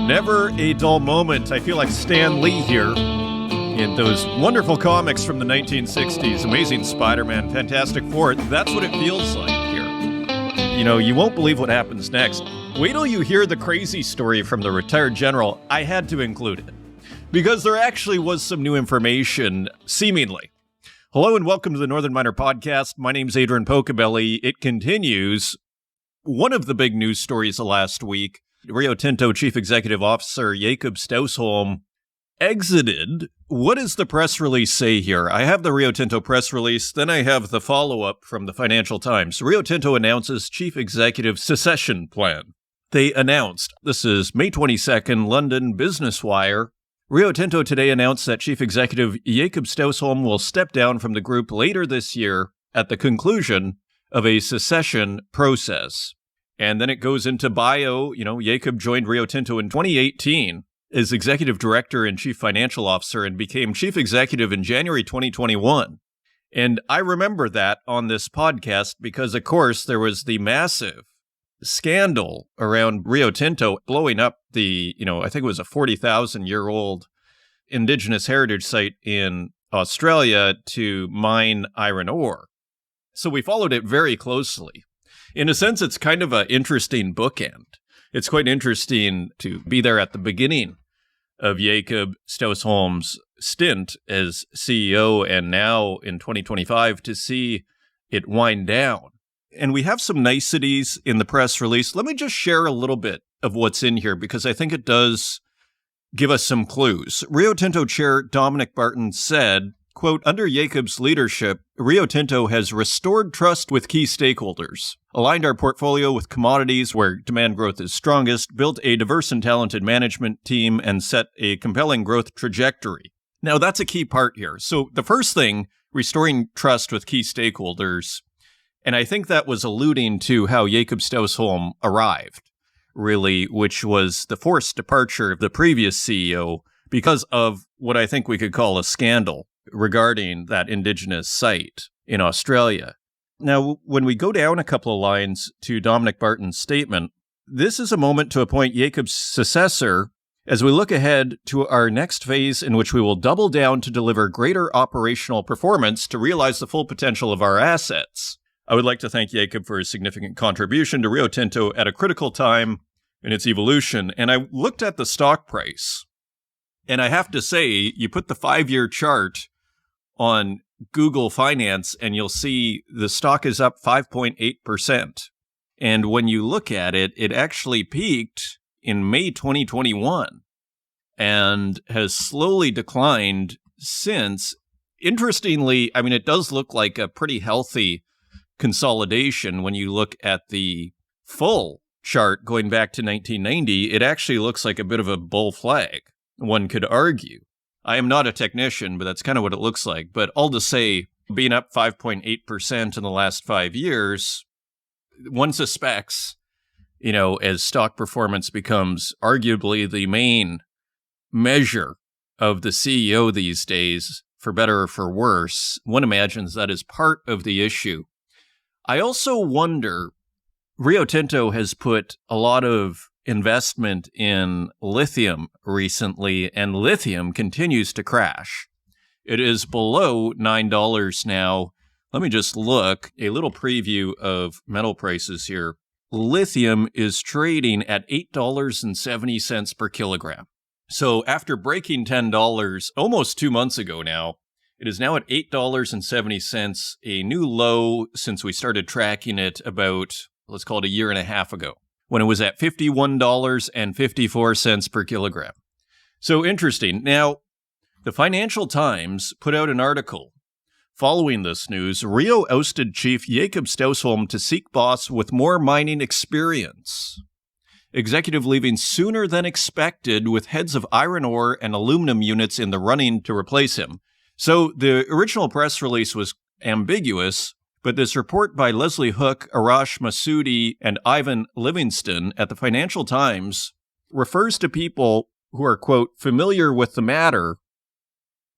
Never a dull moment. I feel like Stan Lee here in those wonderful comics from the 1960s. Amazing Spider-Man, Fantastic Four. That's what it feels like here. You know, you won't believe what happens next. Wait till you hear the crazy story from the retired general. I had to include it because there actually was some new information, seemingly. Hello and welcome to the Northern Miner Podcast. My name's Adrian Pocobelli. It continues. One of the big news stories of last week, Rio Tinto Chief Executive Officer Jakob Stausholm exited. What does the press release say here? I have the Rio Tinto press release, then I have the follow-up from the Financial Times. Rio Tinto announces Chief Executive secession plan. They announced, this is May 22nd, London Business Wire. Rio Tinto today announced that Chief Executive Jakob Stausholm will step down from the group later this year at the conclusion of a secession process. And then it goes into bio. You know, Jakob joined Rio Tinto in 2018 as Executive Director and Chief Financial Officer and became Chief Executive in January 2021. And I remember that on this podcast because, of course, there was the massive scandal around Rio Tinto blowing up the, I think it was a 40,000-year-old indigenous heritage site in Australia to mine iron ore. So we followed it very closely. In a sense, it's kind of an interesting bookend. It's quite interesting to be there at the beginning of Jakob Stausholm's stint as CEO and now in 2025 to see it wind down. And we have some niceties in the press release. Let me just share a little bit of what's in here because I think it does give us some clues. Rio Tinto Chair Dominic Barton said, quote, under Jakob's leadership, Rio Tinto has restored trust with key stakeholders, aligned our portfolio with commodities where demand growth is strongest, built a diverse and talented management team, and set a compelling growth trajectory. Now, that's a key part here. So the first thing, restoring trust with key stakeholders, and I think that was alluding to how Jakob Stausholm arrived, really, which was the forced departure of the previous CEO because of what I think we could call a scandal regarding that indigenous site in Australia. Now, when we go down a couple of lines to Dominic Barton's statement, this is a moment to appoint Jakob's successor as we look ahead to our next phase in which we will double down to deliver greater operational performance to realize the full potential of our assets. I would like to thank Jakob for his significant contribution to Rio Tinto at a critical time in its evolution. And I looked at the stock price, and I have to say, you put the 5-year chart on Google Finance, and you'll see the stock is up 5.8%. And when you look at it, it actually peaked in May 2021 and has slowly declined since. Interestingly, I mean, it does look like a pretty healthy consolidation. When you look at the full chart going back to 1990, it actually looks like a bit of a bull flag, one could argue. I am not a technician, but that's kind of what it looks like. But all to say, being up 5.8% in the last 5 years, one suspects, as stock performance becomes arguably the main measure of the CEO these days, for better or for worse, one imagines that is part of the issue. I also wonder, Rio Tinto has put a lot of investment in lithium recently, and lithium continues to crash. It is below $9 now. Let me just look, a little preview of metal prices here. Lithium is trading at $8.70 per kilogram. So after breaking $10 almost 2 months ago now, it is now at $8.70, a new low since we started tracking it about, let's call it a year and a half ago, when it was at $51.54 per kilogram. So interesting. Now, the Financial Times put out an article following this news. Rio ousted Chief Jakob Stausholm to seek boss with more mining experience. Executive leaving sooner than expected with heads of iron ore and aluminum units in the running to replace him. So the original press release was ambiguous, but this report by Leslie Hook, Arash Massoudi, and Ivan Livingston at the Financial Times refers to people who are, quote, familiar with the matter,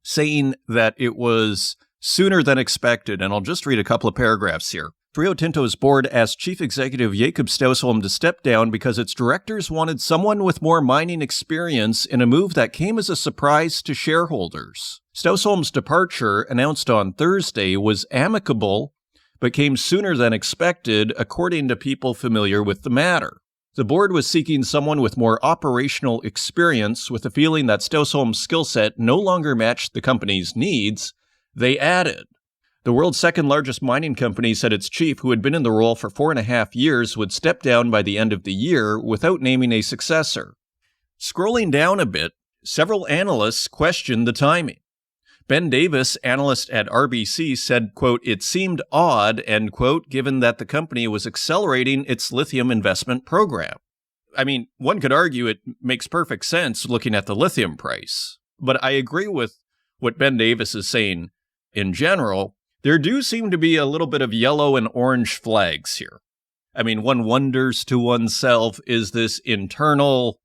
saying that it was sooner than expected. And I'll just read a couple of paragraphs here. Rio Tinto's board asked Chief Executive Jakob Stausholm to step down because its directors wanted someone with more mining experience in a move that came as a surprise to shareholders. Stausholm's departure, announced on Thursday, was amicable, but came sooner than expected, according to people familiar with the matter. The board was seeking someone with more operational experience, with the feeling that Stausholm's skill set no longer matched the company's needs. They added, the world's second-largest mining company said its chief, who had been in the role for 4.5 years, would step down by the end of the year without naming a successor. Scrolling down a bit, several analysts questioned the timing. Ben Davis, analyst at RBC, said, quote, it seemed odd, end quote, given that the company was accelerating its lithium investment program. I mean, one could argue it makes perfect sense looking at the lithium price. But I agree with what Ben Davis is saying in general. There do seem to be a little bit of yellow and orange flags here. I mean, one wonders to oneself, is this internal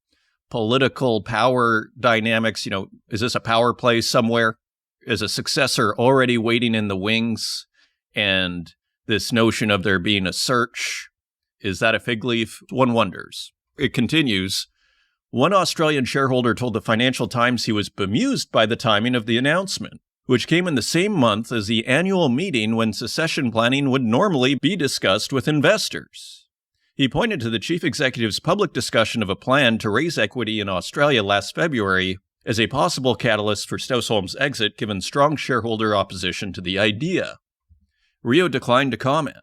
political power dynamics? Is this a power play somewhere? Is a successor already waiting in the wings? And this notion of there being a search, is that a fig leaf? One wonders. It continues. One Australian shareholder told the Financial Times he was bemused by the timing of the announcement, which came in the same month as the annual meeting when succession planning would normally be discussed with investors. He pointed to the chief executive's public discussion of a plan to raise equity in Australia last February as a possible catalyst for Stausholm's exit, given strong shareholder opposition to the idea. Rio declined to comment.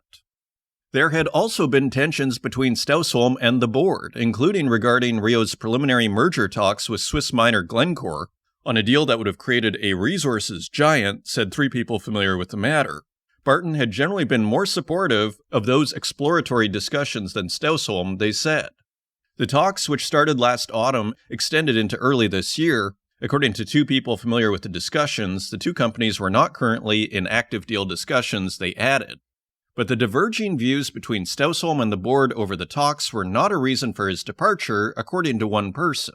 There had also been tensions between Stausholm and the board, including regarding Rio's preliminary merger talks with Swiss miner Glencore, on a deal that would have created a resources giant, said three people familiar with the matter. Barton had generally been more supportive of those exploratory discussions than Stausholm, they said. The talks, which started last autumn, extended into early this year. According to two people familiar with the discussions, the two companies were not currently in active deal discussions, they added. But the diverging views between Stausholm and the board over the talks were not a reason for his departure, according to one person.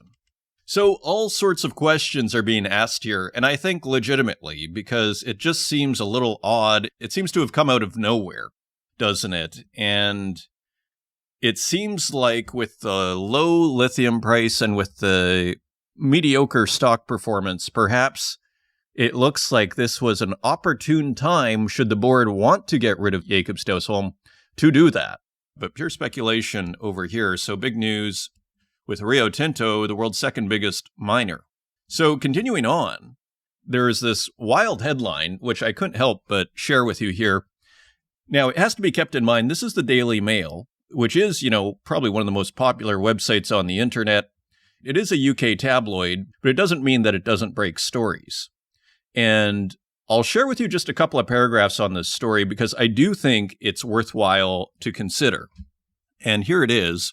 So all sorts of questions are being asked here, and I think legitimately, because it just seems a little odd. It seems to have come out of nowhere, doesn't it? And it seems like with the low lithium price and with the mediocre stock performance, perhaps it looks like this was an opportune time, should the board want to get rid of Jakob Stausholm, to do that. But pure speculation over here, so big news with Rio Tinto, the world's second biggest miner. So continuing on, there is this wild headline, which I couldn't help but share with you here. Now, it has to be kept in mind, this is the Daily Mail, which is, probably one of the most popular websites on the internet. It is a UK tabloid, but it doesn't mean that it doesn't break stories. And I'll share with you just a couple of paragraphs on this story because I do think it's worthwhile to consider. And here it is.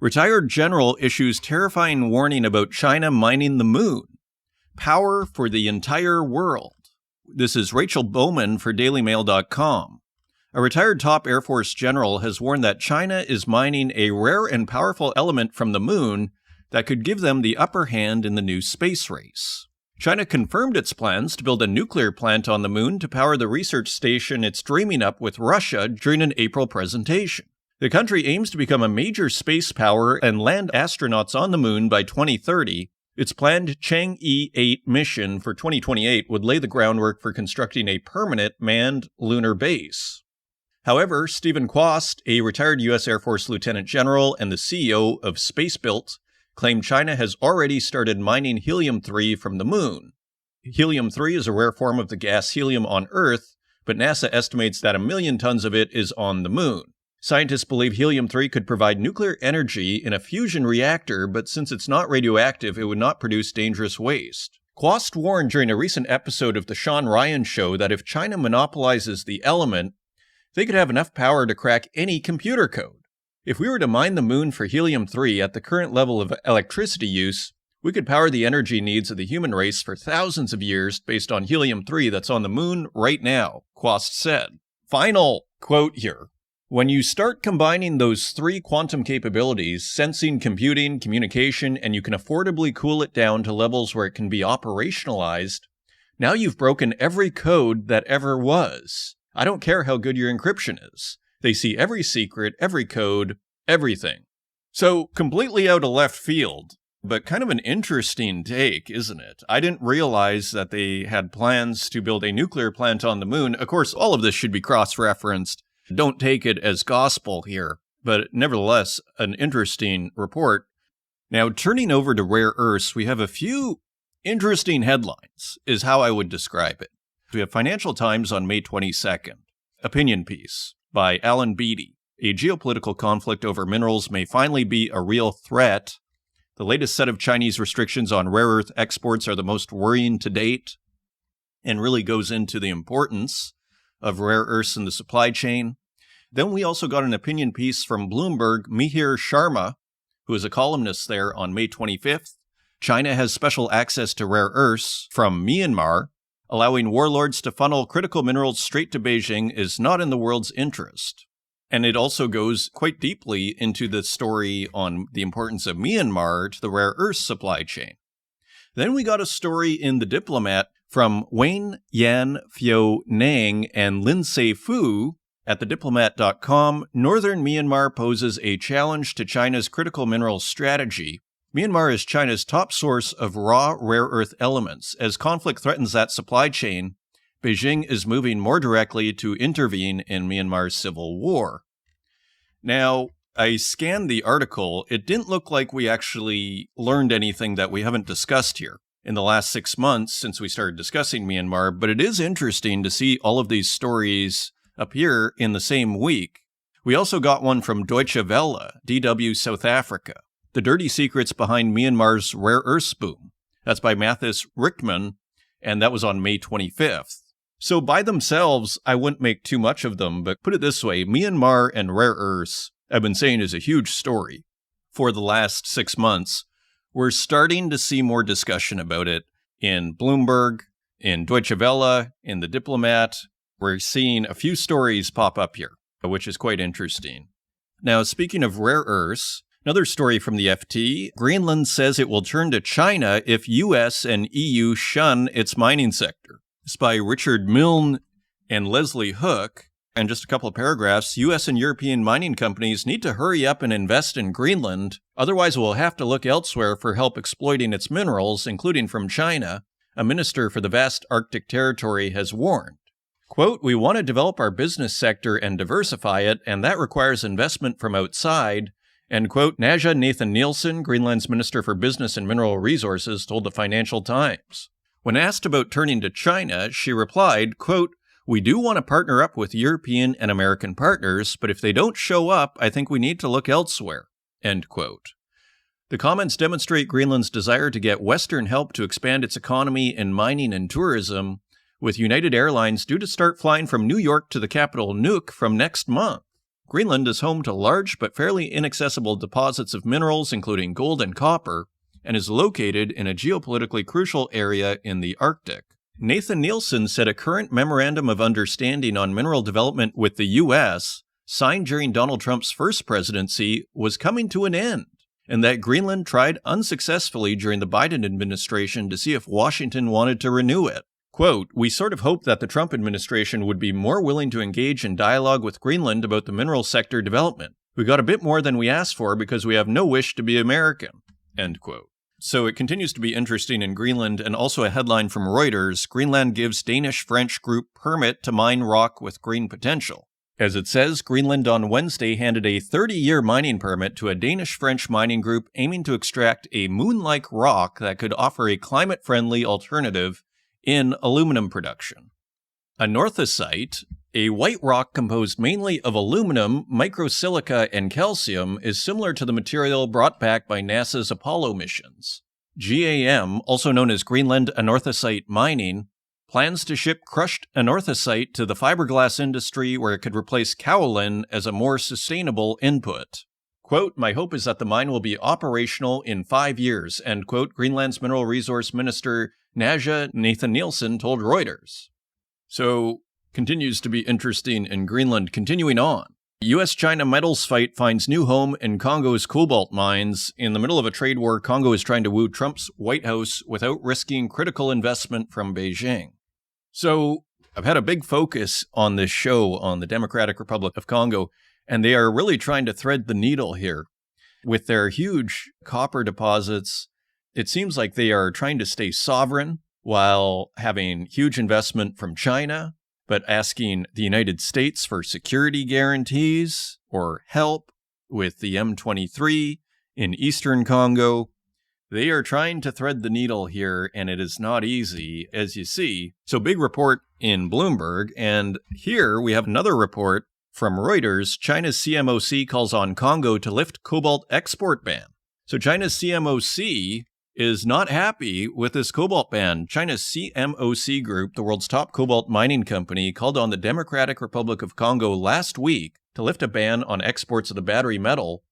Retired general issues terrifying warning about China mining the moon. Power for the entire world. This is Rachel Bowman for DailyMail.com. A retired top Air Force general has warned that China is mining a rare and powerful element from the moon that could give them the upper hand in the new space race. China confirmed its plans to build a nuclear plant on the moon to power the research station it's dreaming up with Russia during an April presentation. The country aims to become a major space power and land astronauts on the moon by 2030. Its planned Chang'e 8 mission for 2028 would lay the groundwork for constructing a permanent manned lunar base. However, Stephen Quast, a retired U.S. Air Force lieutenant general and the CEO of SpaceBuilt, claimed China has already started mining helium-3 from the moon. Helium-3 is a rare form of the gas helium on Earth, but NASA estimates that 1 million tons of it is on the moon. Scientists believe helium-3 could provide nuclear energy in a fusion reactor, but since it's not radioactive, it would not produce dangerous waste. Quast warned during a recent episode of The Sean Ryan Show that if China monopolizes the element, they could have enough power to crack any computer code. If we were to mine the moon for helium-3 at the current level of electricity use, we could power the energy needs of the human race for thousands of years based on helium-3 that's on the moon right now, Quast said. Final quote here. When you start combining those three quantum capabilities, sensing, computing, communication, and you can affordably cool it down to levels where it can be operationalized, now you've broken every code that ever was. I don't care how good your encryption is. They see every secret, every code, everything. So, completely out of left field, but kind of an interesting take, isn't it? I didn't realize that they had plans to build a nuclear plant on the moon. Of course, all of this should be cross-referenced. Don't take it as gospel here, but nevertheless, an interesting report. Now, turning over to rare earths, we have a few interesting headlines, is how I would describe it. We have Financial Times on May 22nd, opinion piece by Alan Beattie. A geopolitical conflict over minerals may finally be a real threat. The latest set of Chinese restrictions on rare earth exports are the most worrying to date, and really goes into the importance of rare earths in the supply chain. Then we also got an opinion piece from Bloomberg, Mihir Sharma, who is a columnist there, on May 25th. China has special access to rare earths from Myanmar. Allowing warlords to funnel critical minerals straight to Beijing is not in the world's interest. And it also goes quite deeply into the story on the importance of Myanmar to the rare earth supply chain. Then we got a story in The Diplomat from Wayne Yan Phyo Nang and Lindsay Fu at thediplomat.com. Northern Myanmar poses a challenge to China's critical minerals strategy. Myanmar is China's top source of raw rare earth elements. As conflict threatens that supply chain, Beijing is moving more directly to intervene in Myanmar's civil war. Now, I scanned the article. It didn't look like we actually learned anything that we haven't discussed here in the last 6 months since we started discussing Myanmar, but it is interesting to see all of these stories appear in the same week. We also got one from Deutsche Welle, DW South Africa. The Dirty Secrets Behind Myanmar's Rare Earths Boom. That's by Mathis Richtman, and that was on May 25th. So by themselves, I wouldn't make too much of them, but put it this way, Myanmar and rare earths, I've been saying, is a huge story for the last 6 months. We're starting to see more discussion about it in Bloomberg, in Deutsche Welle, in The Diplomat. We're seeing a few stories pop up here, which is quite interesting. Now, speaking of rare earths, another story from the FT, Greenland says it will turn to China if US and EU shun its mining sector. It's by Richard Milne and Leslie Hook. And just a couple of paragraphs, US and European mining companies need to hurry up and invest in Greenland, otherwise we'll have to look elsewhere for help exploiting its minerals, including from China, a minister for the vast Arctic territory has warned. Quote, we want to develop our business sector and diversify it, and that requires investment from outside. And quote, Naja Nathan Nielsen, Greenland's Minister for Business and Mineral Resources, told the Financial Times. When asked about turning to China, she replied, quote, we do want to partner up with European and American partners, but if they don't show up, I think we need to look elsewhere, end quote. The comments demonstrate Greenland's desire to get Western help to expand its economy in mining and tourism, with United Airlines due to start flying from New York to the capital Nuuk from next month. Greenland is home to large but fairly inaccessible deposits of minerals, including gold and copper, and is located in a geopolitically crucial area in the Arctic. Nathan Nielsen said a current memorandum of understanding on mineral development with the U.S., signed during Donald Trump's first presidency, was coming to an end, and that Greenland tried unsuccessfully during the Biden administration to see if Washington wanted to renew it. Quote, we sort of hoped that the Trump administration would be more willing to engage in dialogue with Greenland about the mineral sector development. We got a bit more than we asked for because we have no wish to be American, end quote. So it continues to be interesting in Greenland, and also a headline from Reuters, Greenland gives Danish-French group permit to mine rock with green potential. As it says, Greenland on Wednesday handed a 30-year mining permit to a Danish-French mining group aiming to extract a moon-like rock that could offer a climate-friendly alternative in aluminum production. Anorthosite, a white rock composed mainly of aluminum, microsilica, and calcium, is similar to the material brought back by NASA's Apollo missions. GAM, also known as Greenland Anorthosite Mining, plans to ship crushed anorthosite to the fiberglass industry where it could replace kaolin as a more sustainable input. Quote, my hope is that the mine will be operational in 5 years, end quote, Greenland's Mineral Resource Minister Naja Nathan Nielsen told Reuters. So, continues to be interesting in Greenland. Continuing on, U.S.-China metals fight finds new home in Congo's cobalt mines. In the middle of a trade war, Congo is trying to woo Trump's White House without risking critical investment from Beijing. So, I've had a big focus on this show on the Democratic Republic of Congo, and they are really trying to thread the needle here. With their huge copper deposits, it seems like they are trying to stay sovereign while having huge investment from China, but asking the United States for security guarantees or help with the M23 in eastern Congo. They are trying to thread the needle here, and it is not easy, as you see. So big report in Bloomberg, and here we have another report from Reuters. China's CMOC calls on Congo to lift cobalt export ban. So China's CMOC is not happy with this cobalt ban. China's CMOC Group, the world's top cobalt mining company, called on the Democratic Republic of Congo last week to lift a ban on exports of the battery metal,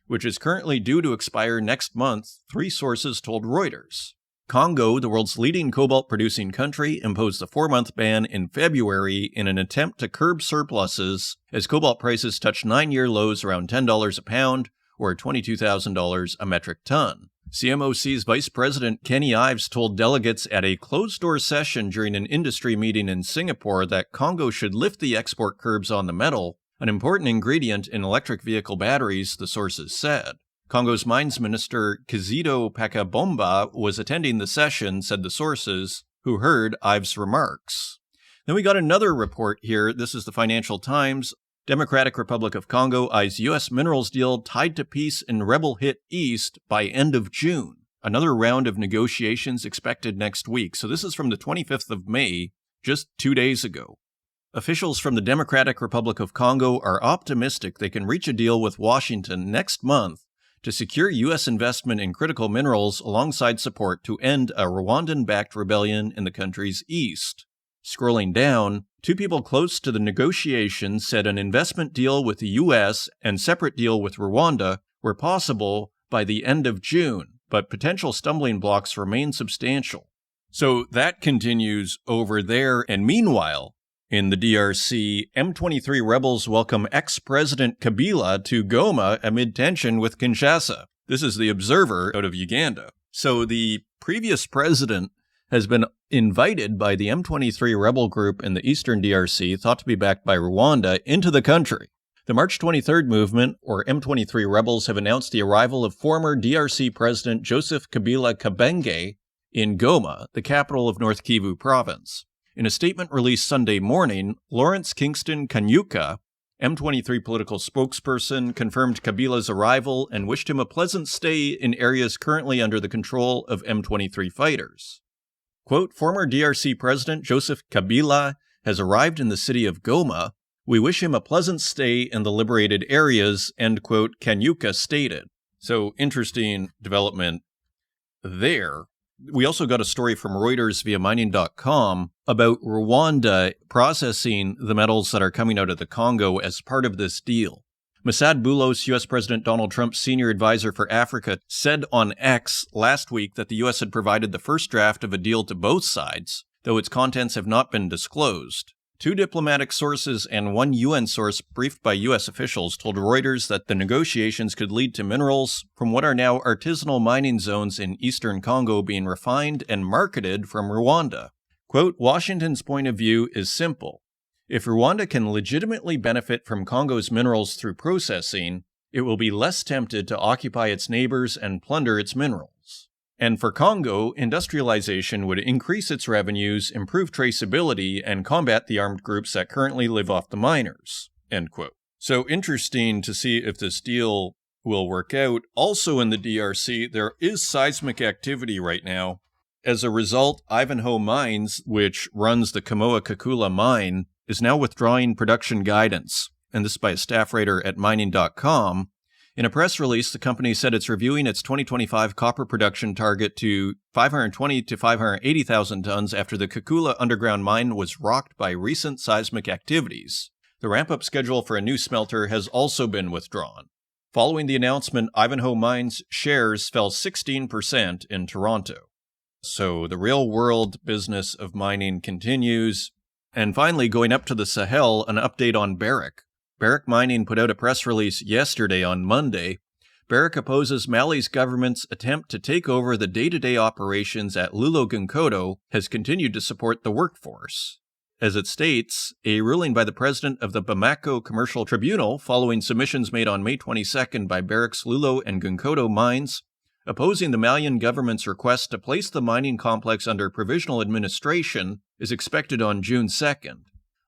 which is currently due to expire next month, 3 sources told Reuters. Congo, the world's leading cobalt-producing country, imposed a 4-month ban in February in an attempt to curb surpluses as cobalt prices touched 9-year lows around $10 a pound, or $22,000 a metric ton. CMOC's Vice President Kenny Ives told delegates at a closed-door session during an industry meeting in Singapore that Congo should lift the export curbs on the metal, an important ingredient in electric vehicle batteries, the sources said. Congo's mines minister Kizito Pakabomba was attending the session, said the sources, who heard Ives' remarks. Then we got another report here. This is the Financial Times. Democratic Republic of Congo eyes U.S. minerals deal tied to peace in rebel-hit East by end of June. Another round of negotiations expected next week. So this is from the 25th of May, just 2 days ago. Officials from the Democratic Republic of Congo are optimistic they can reach a deal with Washington next month to secure U.S. investment in critical minerals alongside support to end a Rwandan-backed rebellion in the country's east. Scrolling down, 2 people close to the negotiations said an investment deal with the U.S. and separate deal with Rwanda were possible by the end of June, but potential stumbling blocks remain substantial. So that continues over there, and meanwhile, in the DRC, M23 rebels welcome ex-President Kabila to Goma amid tension with Kinshasa. This is the Observer out of Uganda. So the previous president has been invited by the M23 rebel group in the eastern DRC, thought to be backed by Rwanda, into the country. The March 23rd movement, or M23 rebels, have announced the arrival of former DRC President Joseph Kabila Kabenge in Goma, the capital of North Kivu province. In a statement released Sunday morning, Lawrence Kingston Kanyuka, M23 political spokesperson, confirmed Kabila's arrival and wished him a pleasant stay in areas currently under the control of M23 fighters. Quote, former DRC President Joseph Kabila has arrived in the city of Goma. We wish him a pleasant stay in the liberated areas, end quote, Kanyuka stated. So, interesting development there. We also got a story from Reuters via mining.com about Rwanda processing the metals that are coming out of the Congo as part of this deal. Masad Boulos, U.S. President Donald Trump's senior advisor for Africa, said on X last week that the U.S. had provided the first draft of a deal to both sides, though its contents have not been disclosed. 2 diplomatic sources and 1 UN source briefed by U.S. officials told Reuters that the negotiations could lead to minerals from what are now artisanal mining zones in eastern Congo being refined and marketed from Rwanda. Quote, Washington's point of view is simple. If Rwanda can legitimately benefit from Congo's minerals through processing, it will be less tempted to occupy its neighbors and plunder its minerals. And for Congo, industrialization would increase its revenues, improve traceability, and combat the armed groups that currently live off the miners. End quote. So interesting to see if this deal will work out. Also in the DRC, there is seismic activity right now. As a result, Ivanhoe Mines, which runs the Kamoa-Kakula mine, is now withdrawing production guidance. And this is by a staff writer at mining.com. In a press release, the company said it's reviewing its 2025 copper production target to 520 to 580,000 tons after the Kakula underground mine was rocked by recent seismic activities. The ramp-up schedule for a new smelter has also been withdrawn. Following the announcement, Ivanhoe Mines shares fell 16% in Toronto. So the real-world business of mining continues. And finally, going up to the Sahel, an update on Barrick. Barrick Mining put out a press release yesterday on Monday. Barrick opposes Mali's government's attempt to take over the day-to-day operations at Loulo-Gounkoto, has continued to support the workforce. as it states, a ruling by the president of the Bamako Commercial Tribunal following submissions made on May 22nd by Barrick's Loulo and Gounkoto mines, opposing the Malian government's request to place the mining complex under provisional administration, is expected on June 2nd.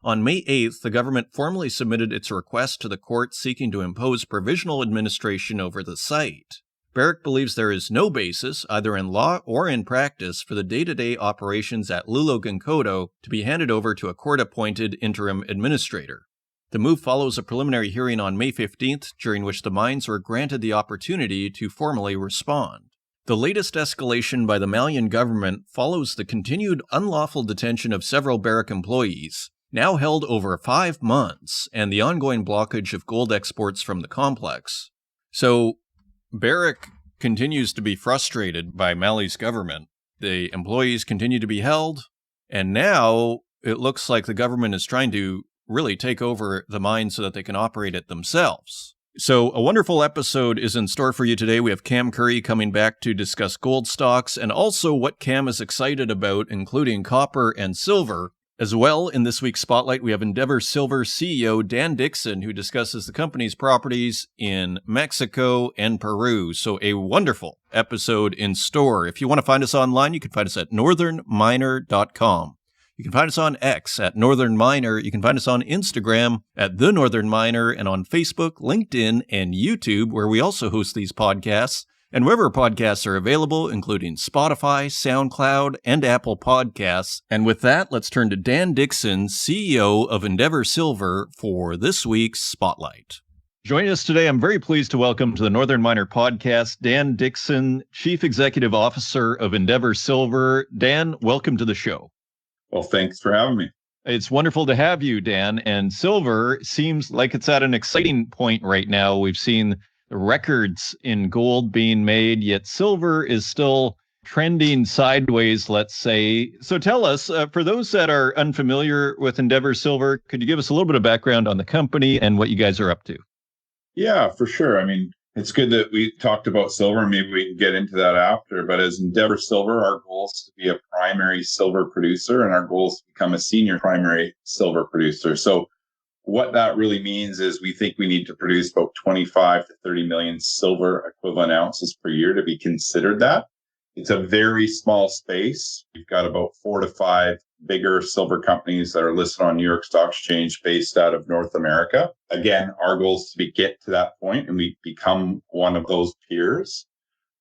On May 8th, the government formally submitted its request to the court seeking to impose provisional administration over the site. Barrick believes there is no basis, either in law or in practice, for the day-to-day operations at Loulo Gounkoto to be handed over to a court-appointed interim administrator. The move follows a preliminary hearing on May 15th, during which the mines were granted the opportunity to formally respond. The latest escalation by the Malian government follows the continued unlawful detention of several Barrick employees, now held over 5 months, and the ongoing blockage of gold exports from the complex. So, Barrick continues to be frustrated by Mali's government. The employees continue to be held, and now it looks like the government is trying to really take over the mine so that they can operate it themselves. So a wonderful episode is in store for you today. We have Cam Currie coming back to discuss gold stocks and also what Cam is excited about, including copper and silver. As well, in this week's Spotlight, we have Endeavour Silver CEO Dan Dickson, who discusses the company's properties in Mexico and Peru. So a wonderful episode in store. If you want to find us online, you can find us at northernminer.com. You can find us on X at Northern Miner. You can find us on Instagram at The Northern Miner, and on Facebook, LinkedIn, and YouTube, where we also host these podcasts, and wherever podcasts are available, including Spotify, SoundCloud, and Apple Podcasts. And with that, let's turn to Dan Dickson, CEO of Endeavour Silver, for this week's Spotlight. Joining us today, I'm very pleased to welcome to the Northern Miner podcast, Dan Dickson, Chief Executive Officer of Endeavour Silver. Dan, welcome to the show. Well, thanks for having me. It's wonderful to have you, Dan. And silver seems like it's at an exciting point right now. We've seen records in gold being made, yet silver is still trending sideways, let's say. So tell us, for those that are unfamiliar with Endeavour Silver, could you give us a little bit of background on the company and what you guys are up to? Yeah, for sure. I mean, it's good that we talked about silver. Maybe we can get into that after. But as Endeavour Silver, our goal is to be a primary silver producer, and our goal is to become a senior primary silver producer. So what that really means is we think we need to produce about 25 to 30 million silver equivalent ounces per year to be considered that. It's a very small space. We've got about 4 to 5 bigger silver companies that are listed on New York Stock Exchange based out of North America. Again, our goal is to get to that point and we become one of those peers.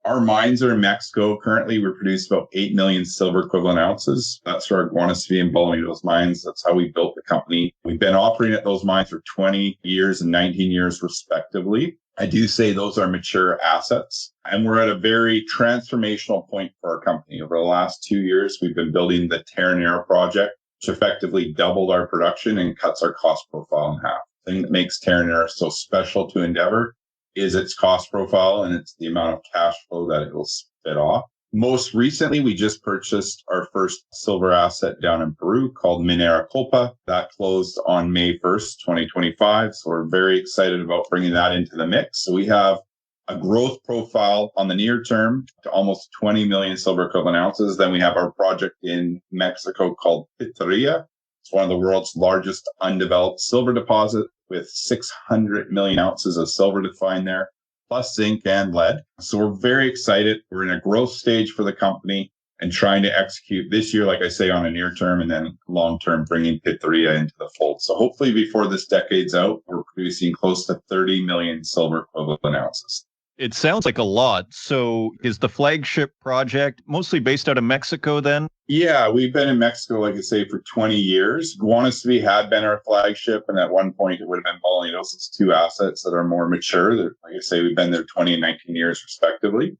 Our mines are in Mexico. Currently, we produce about 8 million silver equivalent ounces. That's where Guanaceví and Bolañitos mines. That's how we built the company. We've been operating at those mines for 20 years and 19 years, respectively. I do say those are mature assets. And we're at a very transformational point for our company. Over the last 2 years, we've been building the Terronera project, which effectively doubled our production and cuts our cost profile in half. The thing that makes Terronera so special to Endeavour is its cost profile, and it's the amount of cash flow that it will spit off. Most recently, we just purchased our first silver asset down in Peru called Minera Kolpa. That closed on May 1st, 2025. So we're very excited about bringing that into the mix. So we have a growth profile on the near term to almost 20 million silver equivalent ounces. Then we have our project in Mexico called Pitarrilla. It's one of the world's largest undeveloped silver deposits, with 600 million ounces of silver defined there, plus zinc and lead. So we're very excited. We're in a growth stage for the company and trying to execute this year, like I say, on a near term, and then long term, bringing Pitarrilla into the fold. So hopefully before this decade's out, we're producing close to 30 million silver equivalent ounces. It sounds like a lot. So is the flagship project mostly based out of Mexico then? Yeah, we've been in Mexico, like I say, for 20 years. Guanaceví had been our flagship, and at one point it would have been Bolañitos. It's 2 assets that are more mature. Like I say, we've been there 20 and 19 years respectively.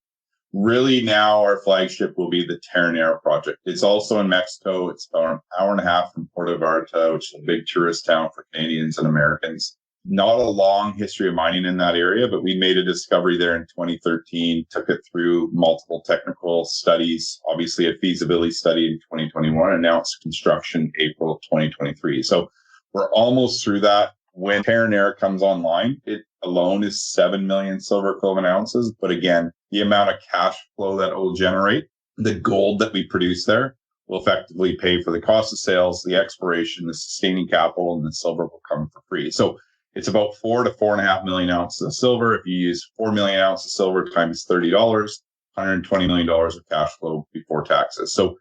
Really now our flagship will be the Terronera project. It's also in Mexico. It's about an hour and a half from Puerto Vallarta, which is a big tourist town for Canadians and Americans. Not a long history of mining in that area, but we made a discovery there in 2013, took it through multiple technical studies, obviously a feasibility study in 2021, and now it's construction April 2023. So we're almost through that. When Terronera comes online, it alone is 7 million silver equivalent ounces. But again, the amount of cash flow that it will generate, the gold that we produce there, will effectively pay for the cost of sales, the exploration, the sustaining capital, and the silver will come for free. So it's about 4 to 4.5 million ounces of silver. If you use 4 million ounces of silver times $30, $120 million of cash flow before taxes. So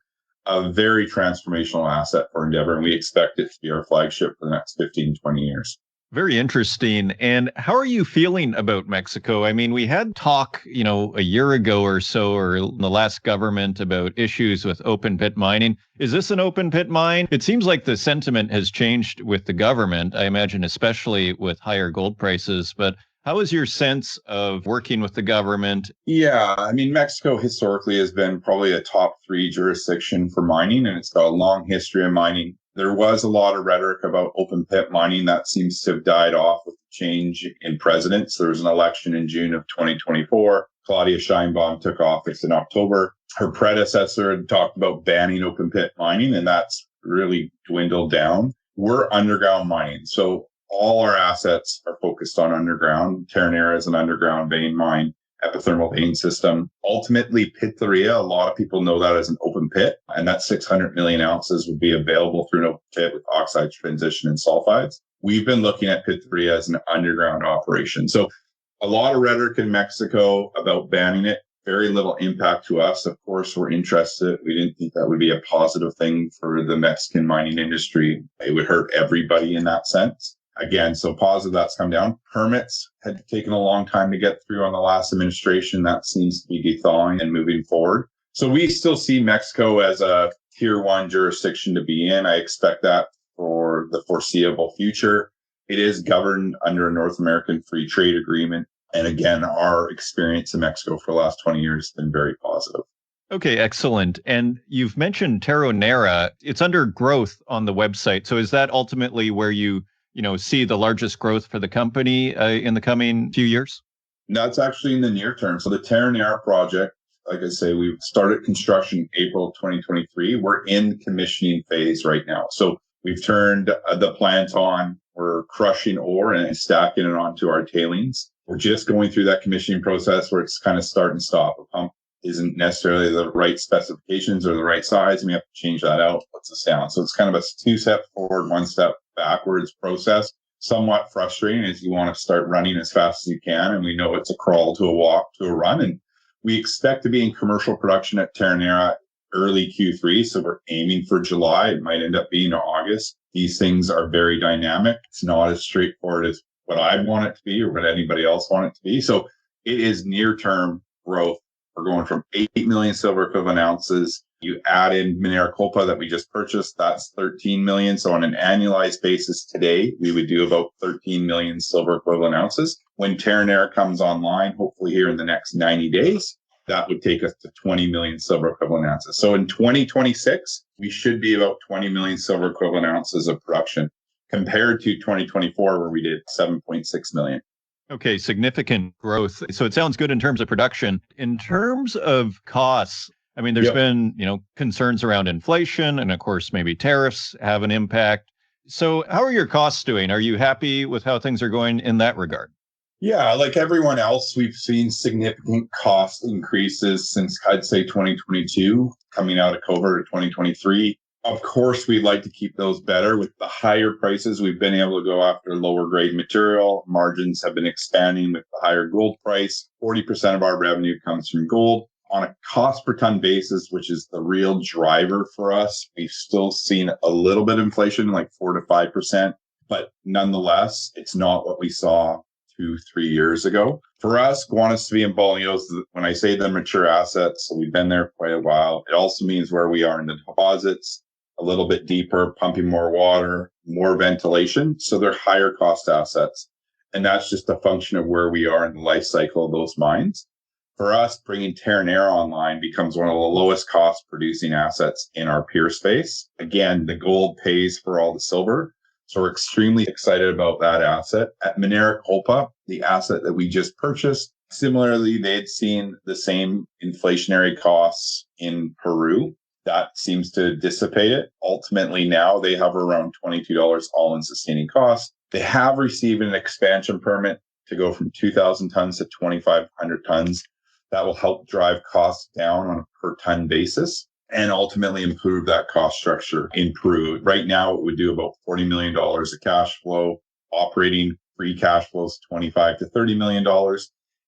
a very transformational asset for Endeavour, and we expect it to be our flagship for the next 15, 20 years. Very interesting. And how are you feeling about Mexico? I mean, we had talk, a year ago or so, or in the last government about issues with open pit mining. Is this an open pit mine? It seems like the sentiment has changed with the government, I imagine, especially with higher gold prices. But how is your sense of working with the government? Yeah, I mean, Mexico historically has been probably a top 3 jurisdiction for mining, and it's got a long history of mining. There was a lot of rhetoric about open pit mining that seems to have died off with the change in presidents. There was an election in June of 2024. Claudia Sheinbaum took office in October. Her predecessor had talked about banning open pit mining, and that's really dwindled down. We're underground mining, so all our assets are focused on underground. Terronera is an underground vein mine, epithermal vein system. Ultimately, Pitarrilla, a lot of people know that as an open pit, and that 600 million ounces would be available through an open pit with oxide transition and sulfides. We've been looking at Pitarrilla as an underground operation. So a lot of rhetoric in Mexico about banning it, very little impact to us. Of course, we're interested. We didn't think that would be a positive thing for the Mexican mining industry. It would hurt everybody in that sense. Again, so positive that's come down. Permits had taken a long time to get through on the last administration. That seems to be thawing and moving forward. So we still see Mexico as a tier 1 jurisdiction to be in. I expect that for the foreseeable future. It is governed under a North American Free Trade Agreement. And again, our experience in Mexico for the last 20 years has been very positive. Okay, excellent. And you've mentioned Terronera. It's under growth on the website. So is that ultimately where you see the largest growth for the company in the coming few years? That's actually in the near term. So the Terronera project, like I say, we've started construction in April 2023. We're in the commissioning phase right now. So we've turned the plant on. We're crushing ore and stacking it onto our tailings. We're just going through that commissioning process where it's kind of start and stop. A pump isn't necessarily the right specifications or the right size, and we have to change that out. What's the sound? So it's kind of a 2-step forward, 1-step backwards process. Somewhat frustrating as you want to start running as fast as you can. And we know it's a crawl to a walk to a run. And we expect to be in commercial production at Terronera early Q3. So we're aiming for July. It might end up being August. These things are very dynamic. It's not as straightforward as what I want it to be or what anybody else want it to be. So it is near-term growth. We're going from 8 million silver equivalent ounces. You add in Minera Culpa that we just purchased, that's 13 million. So on an annualized basis today, we would do about 13 million silver equivalent ounces. When Terronera comes online, hopefully here in the next 90 days, that would take us to 20 million silver equivalent ounces. So in 2026, we should be about 20 million silver equivalent ounces of production compared to 2024, where we did 7.6 million. Okay, significant growth. So it sounds good in terms of production. In terms of costs, I mean, there's been, concerns around inflation, and of course, maybe tariffs have an impact. So how are your costs doing? Are you happy with how things are going in that regard? Yeah, like everyone else, we've seen significant cost increases since, I'd say, 2022, coming out of COVID or 2023. Of course, we'd like to keep those better. With the higher prices, we've been able to go after lower grade material. Margins have been expanding with the higher gold price. 40% of our revenue comes from gold. On a cost per ton basis, which is the real driver for us, we've still seen a little bit of inflation, like 4 to 5%. But nonetheless, it's not what we saw 2-3 years ago. For us, Guanaceví and Bolañitos, when I say the mature assets, so we've been there quite a while, it also means where we are in the deposits, a little bit deeper, pumping more water, more ventilation. So they're higher cost assets. And that's just a function of where we are in the life cycle of those mines. For us, bringing Terronera online becomes one of the lowest cost producing assets in our peer space. Again, the gold pays for all the silver. So we're extremely excited about that asset. At Minera Culpa, the asset that we just purchased, similarly, they had seen the same inflationary costs in Peru. That seems to dissipate it. Ultimately, now they have around $22 all-in sustaining costs. They have received an expansion permit to go from 2,000 tons to 2,500 tons. That will help drive costs down on a per ton basis. and ultimately improve that cost structure in Peru. Right now, it would do about $40 million of cash flow. Operating free cash flows $25 to $30 million.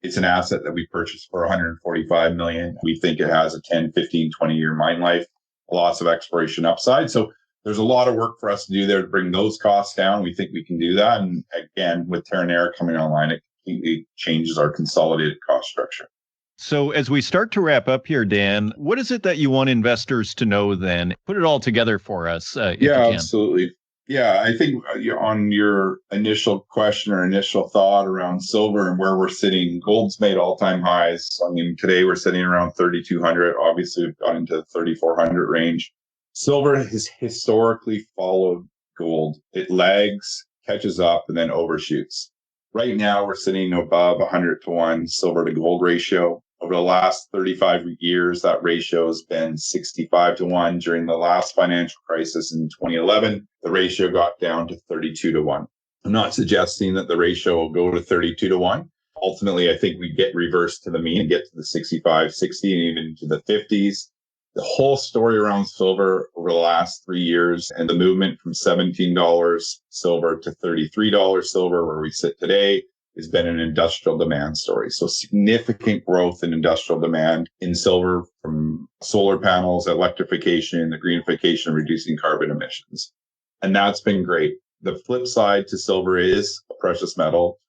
It's an asset that we purchased for $145 million. We think it has a 10, 15, 20-year mine life, lots of exploration upside. So there's a lot of work for us to do there to bring those costs down. We think we can do that. And again, with Terronera coming online, it completely changes our consolidated cost structure. So as we start to wrap up here, Dan, what is it that you want investors to know then? Put it all together for us, if you can. Absolutely. Yeah, I think on your initial question or initial thought around silver and where we're sitting, gold's made all-time highs. I mean, today we're sitting around 3,200. Obviously, we've gone into the 3,400 range. Silver has historically followed gold. It lags, catches up, and then overshoots. Right now, we're sitting above 100 to 1 silver to gold ratio. Over the last 35 years, that ratio has been 65 to 1. During the last financial crisis in 2011, the ratio got down to 32 to 1. I'm not suggesting that the ratio will go to 32 to 1. Ultimately, I think we get reversed to the mean and get to the 65, 60, and even to the 50s. The whole story around silver over the last 3 years and the movement from $17 silver to $33 silver, where we sit today, has been an industrial demand story. So significant growth in industrial demand in silver from solar panels, electrification, the greenification, reducing carbon emissions. And that's been great. The flip side to silver is a precious metal.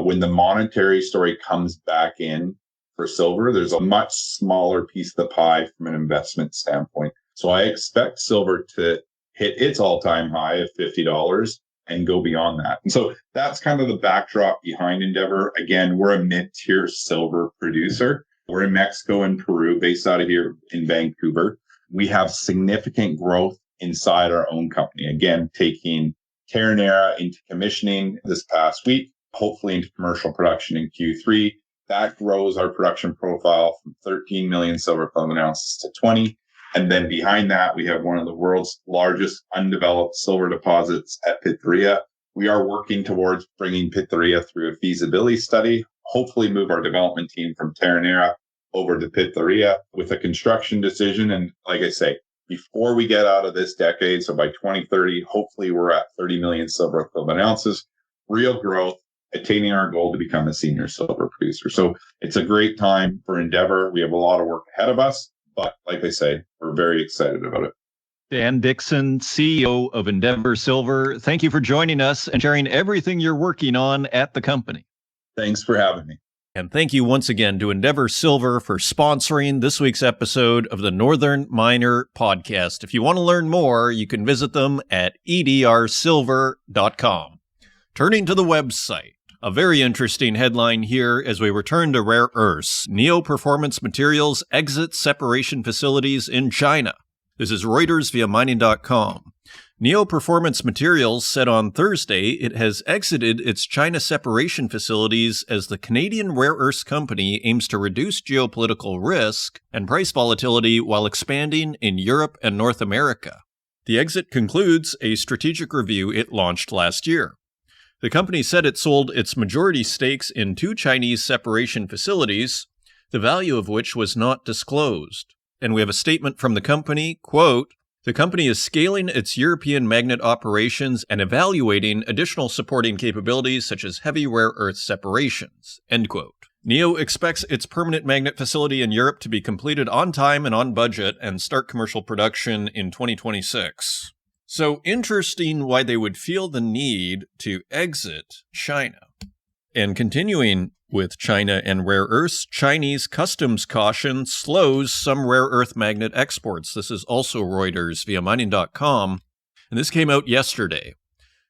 When the monetary story comes back in for silver, there's a much smaller piece of the pie from an investment standpoint. So I expect silver to hit its all-time high of $50 and go beyond that. And so that's kind of the backdrop behind Endeavour. Again, we're a mid-tier silver producer. We're in Mexico and Peru, based out of here in Vancouver. We have significant growth inside our own company. Again, taking Terronera into commissioning this past week, hopefully into commercial production in Q3. That grows our production profile from 13 million silver equivalent ounces to 20. And then behind that, we have one of the world's largest undeveloped silver deposits at Pitarrilla. We are working towards bringing Pitarrilla through a feasibility study, hopefully move our development team from Terronera over to Pitarrilla with a construction decision. And like I say, before we get out of this decade, so by 2030, hopefully we're at 30 million silver equivalent ounces, real growth, attaining our goal to become a senior silver producer. So it's a great time for Endeavour. We have a lot of work ahead of us. But like I say, we're very excited about it. Dan Dickson, CEO of Endeavour Silver, thank you for joining us and sharing everything you're working on at the company. Thanks for having me. And thank you once again to Endeavour Silver for sponsoring this week's episode of the Northern Miner Podcast. If you want to learn more, you can visit them at edrsilver.com. Turning to the website. A very interesting headline here as we return to rare earths. Neo Performance Materials exits separation facilities in China. This is Reuters via mining.com. Neo Performance Materials said on Thursday it has exited its China separation facilities as the Canadian rare earths company aims to reduce geopolitical risk and price volatility while expanding in Europe and North America. The exit concludes a strategic review it launched last year. The company said it sold its majority stakes in 2 Chinese separation facilities, the value of which was not disclosed. And we have a statement from the company, quote, "The company is scaling its European magnet operations and evaluating additional supporting capabilities such as heavy rare earth separations," end quote. Neo expects its permanent magnet facility in Europe to be completed on time and on budget and start commercial production in 2026. So interesting why they would feel the need to exit China. And continuing with China and rare earths, Chinese customs caution slows some rare earth magnet exports. This is also Reuters via mining.com, and this came out yesterday.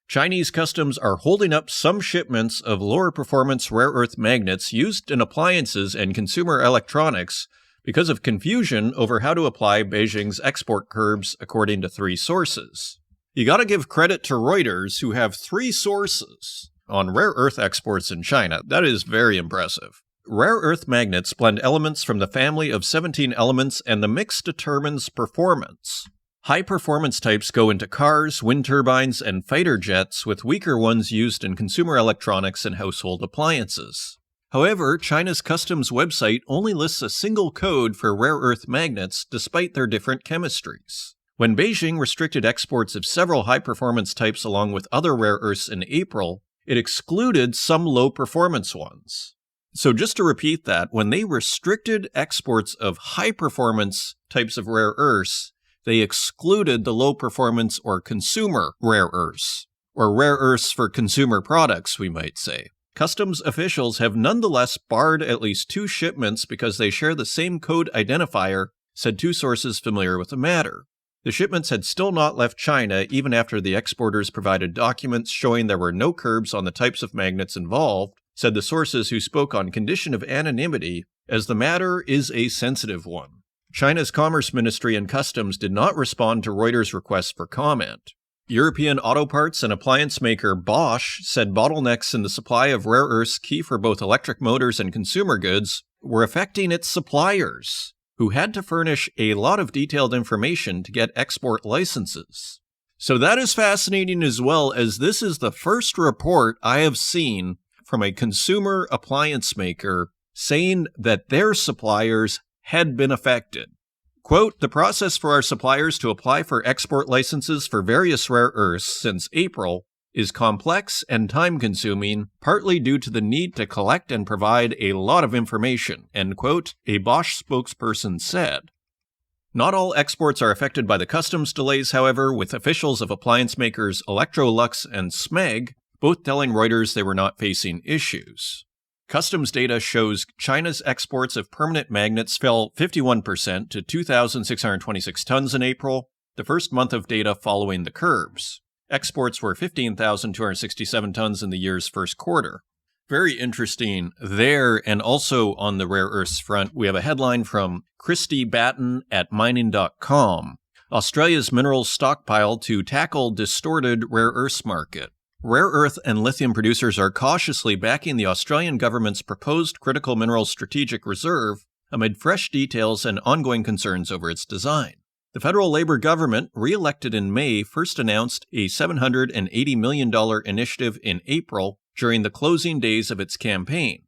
Chinese customs are holding up some shipments of lower performance rare earth magnets used in appliances and consumer electronics because of confusion over how to apply Beijing's export curbs, according to 3 sources. You gotta give credit to Reuters, who have 3 sources on rare earth exports in China. That is very impressive. Rare earth magnets blend elements from the family of 17 elements, and the mix determines performance. High performance types go into cars, wind turbines, and fighter jets, with weaker ones used in consumer electronics and household appliances. However, China's customs website only lists a single code for rare earth magnets despite their different chemistries. When Beijing restricted exports of several high-performance types along with other rare earths in April, it excluded some low-performance ones. So just to repeat that, when they restricted exports of high-performance types of rare earths, they excluded the low-performance or consumer rare earths, or rare earths for consumer products, we might say. Customs officials have nonetheless barred at least 2 shipments because they share the same code identifier, said 2 sources familiar with the matter. The shipments had still not left China even after the exporters provided documents showing there were no curbs on the types of magnets involved, said the sources who spoke on condition of anonymity, as the matter is a sensitive one. China's Commerce Ministry and Customs did not respond to Reuters' request for comment. European auto parts and appliance maker Bosch said bottlenecks in the supply of rare earths key for both electric motors and consumer goods were affecting its suppliers, who had to furnish a lot of detailed information to get export licenses. So that is fascinating as well, as this is the first report I have seen from a consumer appliance maker saying that their suppliers had been affected. Quote, "The process for our suppliers to apply for export licenses for various rare earths since April is complex and time-consuming, partly due to the need to collect and provide a lot of information," end quote, a Bosch spokesperson said. Not all exports are affected by the customs delays, however, with officials of appliance makers Electrolux and Smeg both telling Reuters they were not facing issues. Customs data shows China's exports of permanent magnets fell 51% to 2,626 tons in April, the first month of data following the curbs. Exports were 15,267 tons in the year's first quarter. Very interesting there, and also on the rare earths front, we have a headline from Christy Batten at mining.com. Australia's minerals stockpile to tackle distorted rare earths market. Rare earth and lithium producers are cautiously backing the Australian government's proposed critical minerals strategic reserve amid fresh details and ongoing concerns over its design. The federal Labor government, re-elected in May, first announced a $780 million initiative in April during the closing days of its campaign.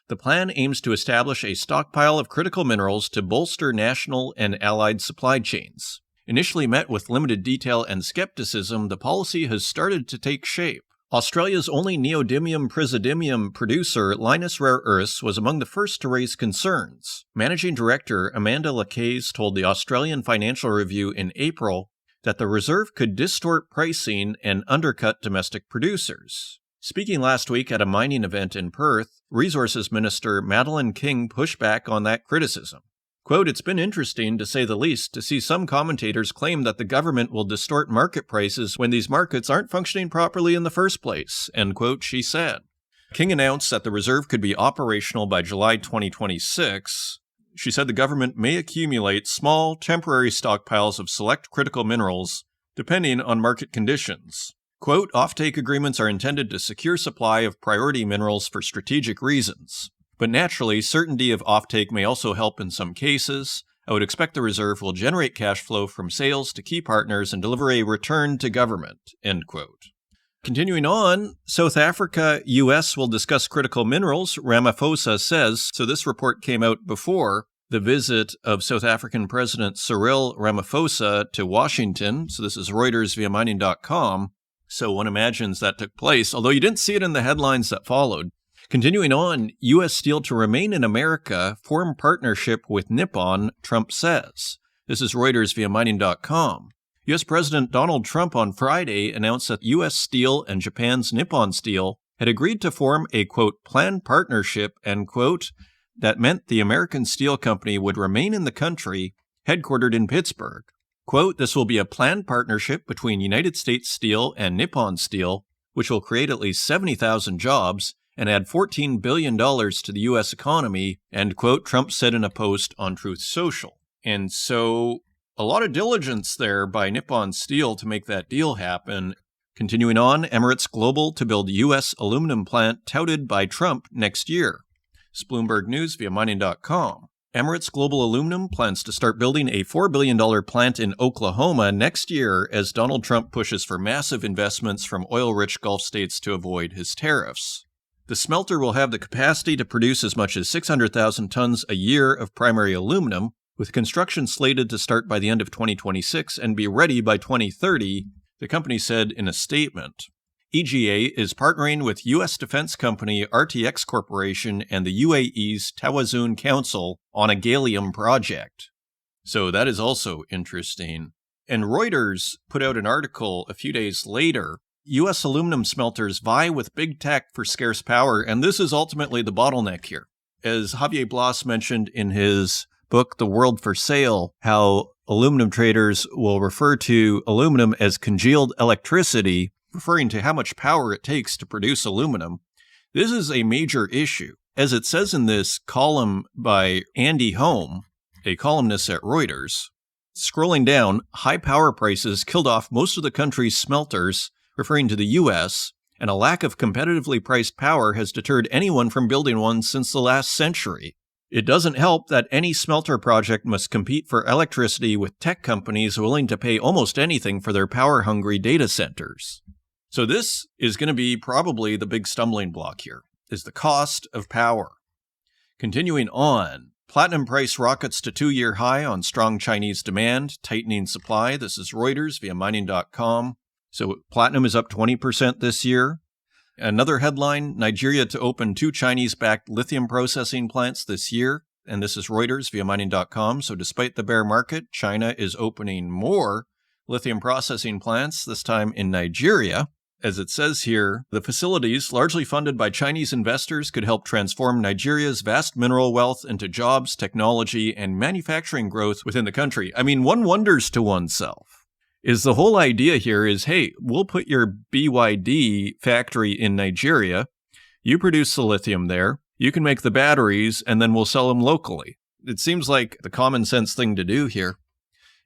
The plan aims to establish a stockpile of critical minerals to bolster national and allied supply chains. Initially met with limited detail and skepticism, the policy has started to take shape. Australia's only neodymium-praseodymium producer, Lynas Rare Earths, was among the first to raise concerns. Managing Director Amanda Lacaze told the Australian Financial Review in April that the reserve could distort pricing and undercut domestic producers. Speaking last week at a mining event in Perth, Resources Minister Madeleine King pushed back on that criticism. Quote, "It's been interesting, to say the least, to see some commentators claim that the government will distort market prices when these markets aren't functioning properly in the first place," end quote, she said. King announced that the reserve could be operational by July 2026. She said the government may accumulate small, temporary stockpiles of select critical minerals, depending on market conditions. Quote, "Offtake agreements are intended to secure supply of priority minerals for strategic reasons. But naturally, certainty of offtake may also help in some cases. I would expect the reserve will generate cash flow from sales to key partners and deliver a return to government," end quote. Continuing on, South Africa, U.S. will discuss critical minerals, Ramaphosa says. So this report came out before the visit of South African President Cyril Ramaphosa to Washington. So this is Reuters via mining.com. So one imagines that took place, although you didn't see it in the headlines that followed. Continuing on, U.S. Steel to remain in America, form partnership with Nippon, Trump says. This is Reuters via mining.com. U.S. President Donald Trump on Friday announced that U.S. Steel and Japan's Nippon Steel had agreed to form a, quote, planned partnership, end quote, that meant the American steel company would remain in the country, headquartered in Pittsburgh. Quote, "This will be a planned partnership between United States Steel and Nippon Steel, which will create at least 70,000 jobs, and add $14 billion to the U.S. economy," end quote, Trump said in a post on Truth Social. And so a lot of diligence there by Nippon Steel to make that deal happen. Continuing on, Emirates Global to build U.S. aluminum plant touted by Trump next year. It's Bloomberg News via mining.com. Emirates Global Aluminum plans to start building a $4 billion plant in Oklahoma next year as Donald Trump pushes for massive investments from oil-rich Gulf states to avoid his tariffs. The smelter will have the capacity to produce as much as 600,000 tons a year of primary aluminum, with construction slated to start by the end of 2026 and be ready by 2030, the company said in a statement. EGA is partnering with U.S. defense company RTX Corporation and the UAE's Tawazun Council on a gallium project. So that is also interesting. And Reuters put out an article a few days later. U.S. aluminum smelters vie with big tech for scarce power, and this is ultimately the bottleneck here. As Javier Blas mentioned in his book, The World for Sale, how aluminum traders will refer to aluminum as congealed electricity, referring to how much power it takes to produce aluminum. This is a major issue. As it says in this column by Andy Home, a columnist at Reuters, scrolling down, high power prices killed off most of the country's smelters, referring to the U.S., and a lack of competitively priced power has deterred anyone from building one since the last century. It doesn't help that any smelter project must compete for electricity with tech companies willing to pay almost anything for their power-hungry data centers. So this is going to be probably the big stumbling block here, is the cost of power. Continuing on, platinum price rockets to 2-year high on strong Chinese demand, tightening supply. This is Reuters via mining.com. So platinum is up 20% this year. Another headline, Nigeria to open 2 Chinese-backed lithium processing plants this year. And this is Reuters via mining.com. So despite the bear market, China is opening more lithium processing plants, this time in Nigeria. As it says here, the facilities, largely funded by Chinese investors, could help transform Nigeria's vast mineral wealth into jobs, technology, and manufacturing growth within the country. I mean, one wonders to oneself, is the whole idea here is, hey, we'll put your BYD factory in Nigeria, you produce the lithium there, you can make the batteries, and then we'll sell them locally. It seems like the common sense thing to do here.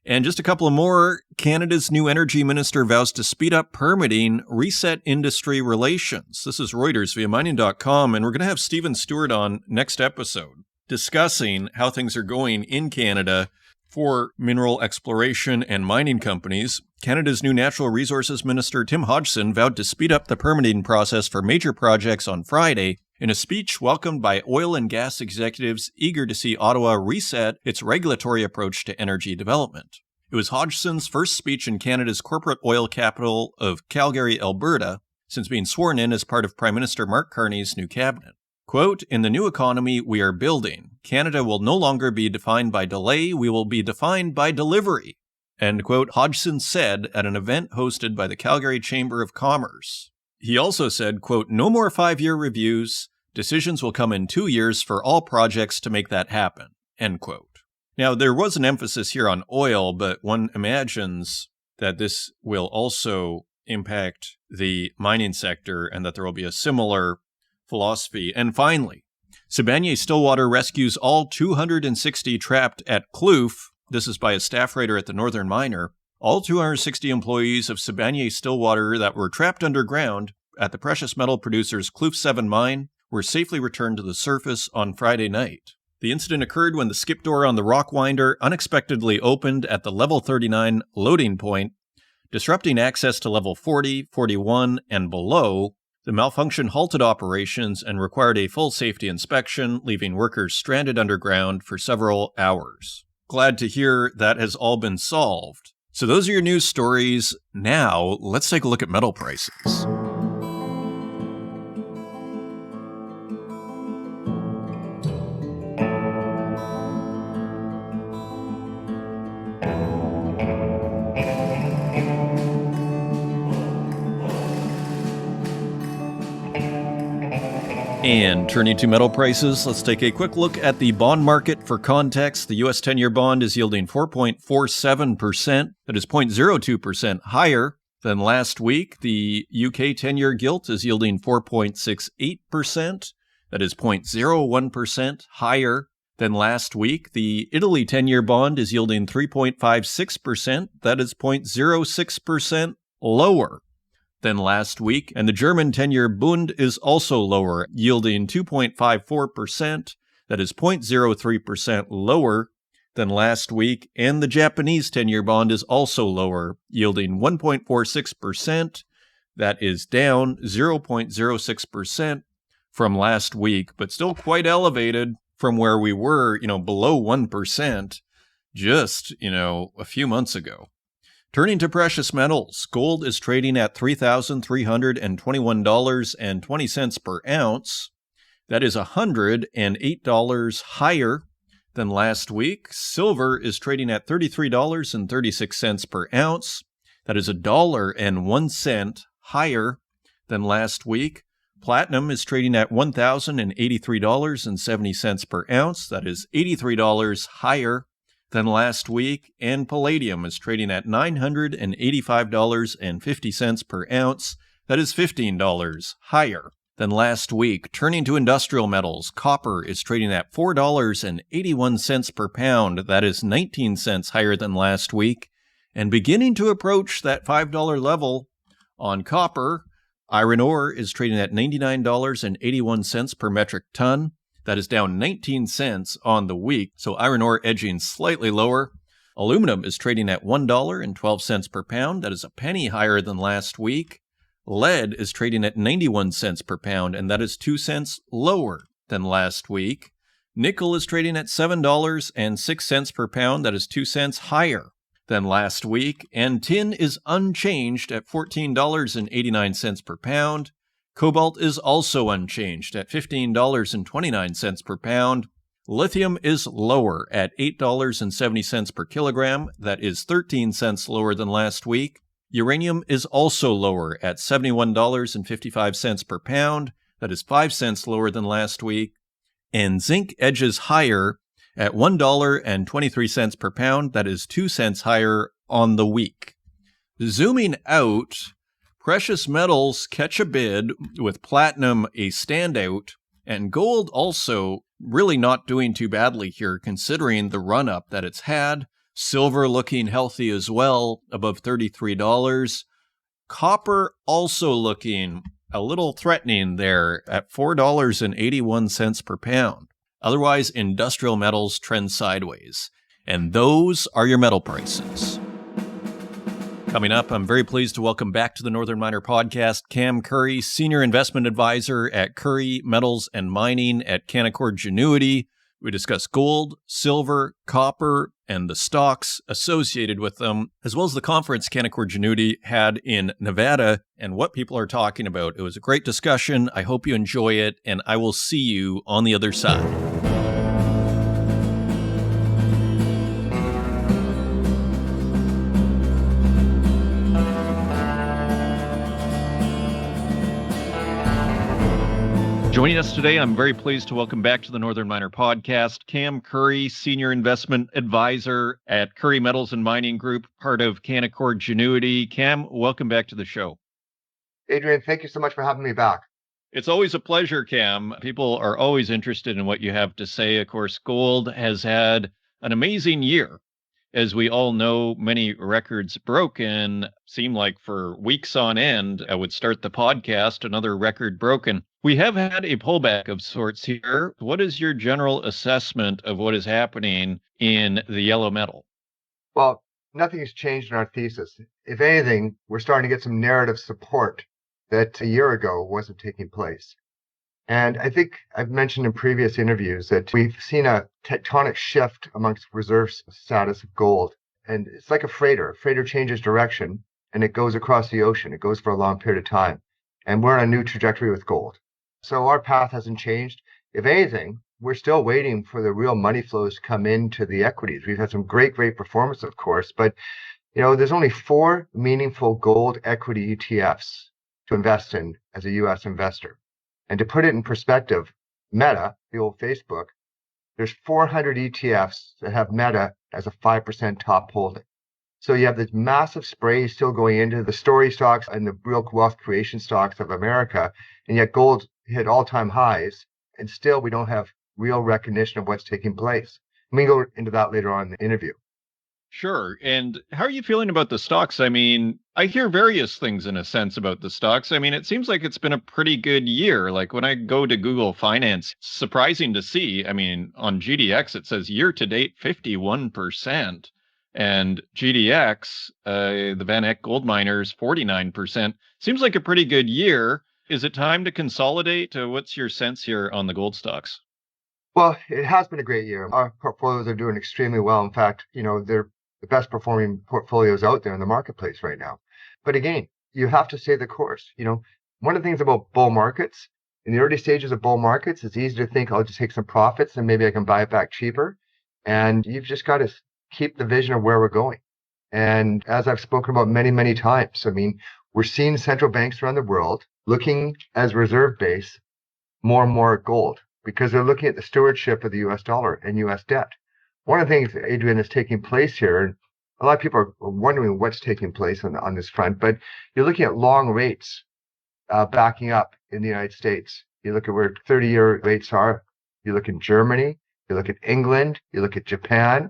And just a couple of more, Canada's new energy minister vows to speed up permitting, reset industry relations. This is Reuters via mining.com, and we're going to have Stephen Stewart on next episode discussing how things are going in Canada for mineral exploration and mining companies. Canada's new natural resources minister, Tim Hodgson, vowed to speed up the permitting process for major projects on Friday in a speech welcomed by oil and gas executives eager to see Ottawa reset its regulatory approach to energy development. It was Hodgson's first speech in Canada's corporate oil capital of Calgary, Alberta, since being sworn in as part of Prime Minister Mark Carney's new cabinet. Quote, "In the new economy we are building, Canada will no longer be defined by delay, we will be defined by delivery," end quote, Hodgson said at an event hosted by the Calgary Chamber of Commerce. He also said, quote, "No more 5-year reviews. Decisions will come in 2 years for all projects to make that happen," end quote. Now, there was an emphasis here on oil, but one imagines that this will also impact the mining sector and that there will be a similar philosophy. And finally, Sibanye-Stillwater rescues all 260 trapped at Kloof. This is by a staff writer at the Northern Miner. All 260 employees of Sibanye-Stillwater that were trapped underground at the precious metal producer's Kloof 7 mine were safely returned to the surface on Friday night. The incident occurred when the skip door on the rock winder unexpectedly opened at the level 39 loading point, disrupting access to level 40, 41, and below. The malfunction halted operations and required a full safety inspection, leaving workers stranded underground for several hours. Glad to hear that has all been solved. So those are your news stories. Now, let's take a look at metal prices. And turning to metal prices, let's take a quick look at the bond market for context. The U.S. 10-year bond is yielding 4.47%. That is 0.02% higher than last week. The UK 10-year gilt is yielding 4.68%. That is 0.01% higher than last week. The Italy 10-year bond is yielding 3.56%. That is 0.06% lower than last week, and the German 10-year Bund is also lower, yielding 2.54%. That is 0.03% lower than last week, and the Japanese 10-year bond is also lower, yielding 1.46%. That is down 0.06% from last week, but still quite elevated from where we were, below 1% just, a few months ago. Turning to precious metals, gold is trading at $3,321.20 per ounce. That is $108 higher than last week. Silver is trading at $33.36 per ounce. That is $1.01 higher than last week. Platinum is trading at $1,083.70 per ounce. That is $83 higher than last week. And palladium is trading at $985.50 per ounce. That is $15 higher than last week. Turning to industrial metals, copper is trading at $4.81 per pound. That is 19 cents higher than last week. And beginning to approach that $5 level on copper, iron ore is trading at $99.81 per metric ton. That is down 19 cents on the week, so iron ore edging slightly lower. Aluminum is trading at $1.12 per pound. That is a penny higher than last week. Lead is trading at 91 cents per pound, and that is 2 cents lower than last week. Nickel is trading at $7.06 per pound. That is 2 cents higher than last week. And tin is unchanged at $14.89 per pound. Cobalt is also unchanged at $15.29 per pound. Lithium is lower at $8.70 per kilogram. That is 13 cents lower than last week. Uranium is also lower at $71.55 per pound. That is 5 cents lower than last week. And zinc edges higher at $1.23 per pound. That is 2 cents higher on the week. Zooming out, precious metals catch a bid, with platinum a standout, and gold also really not doing too badly here considering the run-up that it's had. Silver looking healthy as well, above $33. Copper also looking a little threatening there at $4.81 per pound. Otherwise, industrial metals trend sideways. And those are your metal prices. Coming up, I'm very pleased to welcome back to the Northern Miner Podcast Cam Currie, Senior Investment Advisor at Currie Metals and Mining at Canaccord Genuity. We discuss gold, silver, copper, and the stocks associated with them, as well as the conference Canaccord Genuity had in Nevada and what people are talking about. It was a great discussion. I hope you enjoy it, and I will see you on the other side. Joining us today, I'm very pleased to welcome back to the Northern Miner Podcast, Cam Currie, Senior Investment Advisor at Currie Metals and Mining Group, part of Canaccord Genuity. Cam, welcome back to the show. Adrian, thank you so much for having me back. It's always a pleasure, Cam. People are always interested in what you have to say. Of course, gold has had an amazing year. As we all know, many records broken, seem like for weeks on end. I would start the podcast, another record broken. We have had a pullback of sorts here. What is your general assessment of what is happening in the yellow metal? Well, nothing has changed in our thesis. If anything, we're starting to get some narrative support that a year ago wasn't taking place. And I think I've mentioned in previous interviews that we've seen a tectonic shift amongst reserve status of gold. And it's like a freighter. A freighter changes direction and it goes across the ocean. It goes for a long period of time. And we're on a new trajectory with gold. So our path hasn't changed. If anything, we're still waiting for the real money flows to come into the equities. We've had some great performance, of course, but there's only 4 meaningful gold equity ETFs to invest in as a U.S. investor. And to put it in perspective, Meta, the old Facebook, there's 400 ETFs that have Meta as a 5% top holding. So you have this massive spray still going into the story stocks and the real wealth creation stocks of America, and yet gold hit all-time highs, and still we don't have real recognition of what's taking place. We can go into that later on in the interview. Sure. And how are you feeling about the stocks? I mean, I hear various things in a sense about the stocks. I mean, it seems like it's been a pretty good year. Like when I go to Google Finance, it's surprising to see. I mean, on GDX, it says year to date 51%. And GDX, the Van Eck Gold Miners, 49%. Seems like a pretty good year. Is it time to consolidate? What's your sense here on the gold stocks? Well, it has been a great year. Our portfolios are doing extremely well. In fact, they're the best performing portfolios out there in the marketplace right now. But again, you have to stay the course. One of the things about bull markets, in the early stages of bull markets, it's easy to think I'll just take some profits and maybe I can buy it back cheaper. And you've just got to keep the vision of where we're going. And as I've spoken about many, many times, I mean, we're seeing central banks around the world looking as reserve base more and more at gold because they're looking at the stewardship of the US dollar and US debt. One of the things, Adrian, is taking place here, and a lot of people are wondering what's taking place on this front, but you're looking at long rates backing up in the United States. You look at where 30-year rates are. You look in Germany. You look at England. You look at Japan.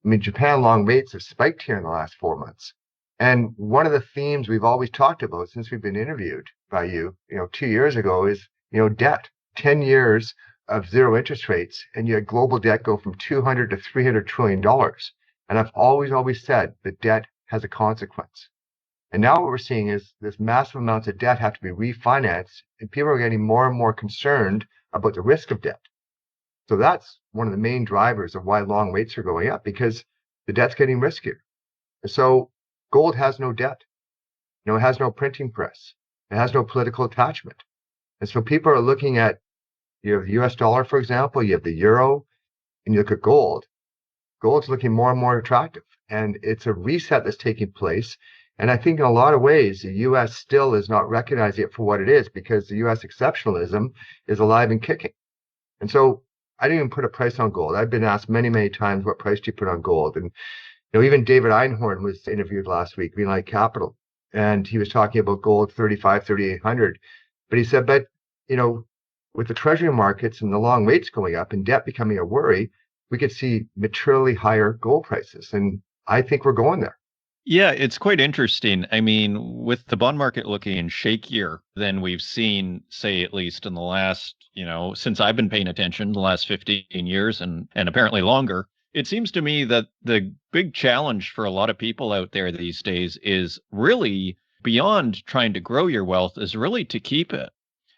I mean, Japan long rates have spiked here in the last 4 months. And one of the themes we've always talked about since we've been interviewed by you, 2 years ago is, debt. 10 years of zero interest rates, and you had global debt go from 200 to $300 trillion. And I've always said that debt has a consequence. And now what we're seeing is this massive amounts of debt have to be refinanced, and people are getting more and more concerned about the risk of debt. So that's one of the main drivers of why long rates are going up, because the debt's getting riskier. And so gold has no debt. It has no printing press. It has no political attachment. And so people are looking at, you have the US dollar, for example, you have the euro, and you look at gold. Gold's looking more and more attractive. And it's a reset that's taking place. And I think in a lot of ways, the US still is not recognizing it for what it is, because the US exceptionalism is alive and kicking. And so I didn't even put a price on gold. I've been asked many, many times, what price do you put on gold? And even David Einhorn was interviewed last week, Greenlight Capital, and he was talking about gold 3,800. But he said, but with the treasury markets and the long rates going up and debt becoming a worry, we could see materially higher gold prices. And I think we're going there. Yeah, it's quite interesting. I mean, with the bond market looking shakier than we've seen, say, at least in the last, since I've been paying attention, the last 15 years and apparently longer, it seems to me that the big challenge for a lot of people out there these days is really beyond trying to grow your wealth, is really to keep it.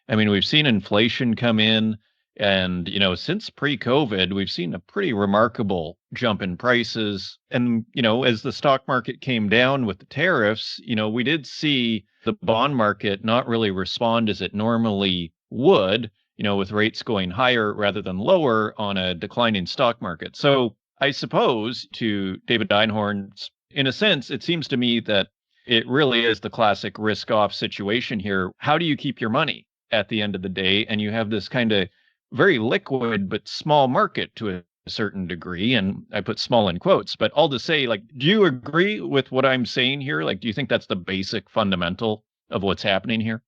I mean, we've seen inflation come in, and, since pre-COVID, we've seen a pretty remarkable jump in prices. And, as the stock market came down with the tariffs, we did see the bond market not really respond as it normally would, with rates going higher rather than lower on a declining stock market. So I suppose, to David Einhorn's, in a sense, it seems to me that it really is the classic risk-off situation here. How do you keep your money at the end of the day? And you have this kind of very liquid but small market to a certain degree, and I put small in quotes, but all to say, do you agree with what I'm saying here? Do you think that's the basic fundamental of what's happening here?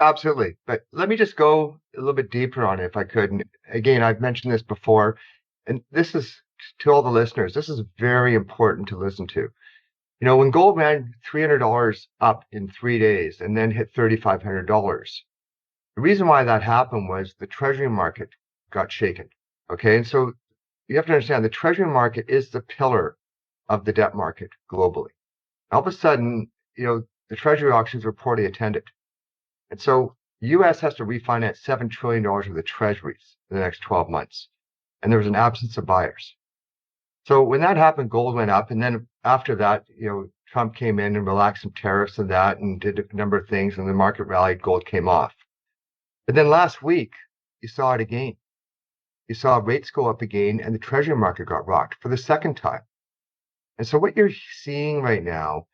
Absolutely. But let me just go a little bit deeper on it if I could. And again, I've mentioned this before, and this is to all the listeners, this is very important to listen to. When gold ran $300 up in 3 days and then hit $3,500, the reason why that happened was the treasury market got shaken. Okay. And so you have to understand the treasury market is the pillar of the debt market globally. All of a sudden, the treasury auctions were poorly attended. And so US has to refinance $7 trillion worth of treasuries in the next 12 months. And there was an absence of buyers. So when that happened, gold went up. And then after that, Trump came in and relaxed some tariffs and that and did a number of things, and the market rallied, gold came off. But then last week, you saw it again. You saw rates go up again, and the treasury market got rocked for the second time. And so what you're seeing right now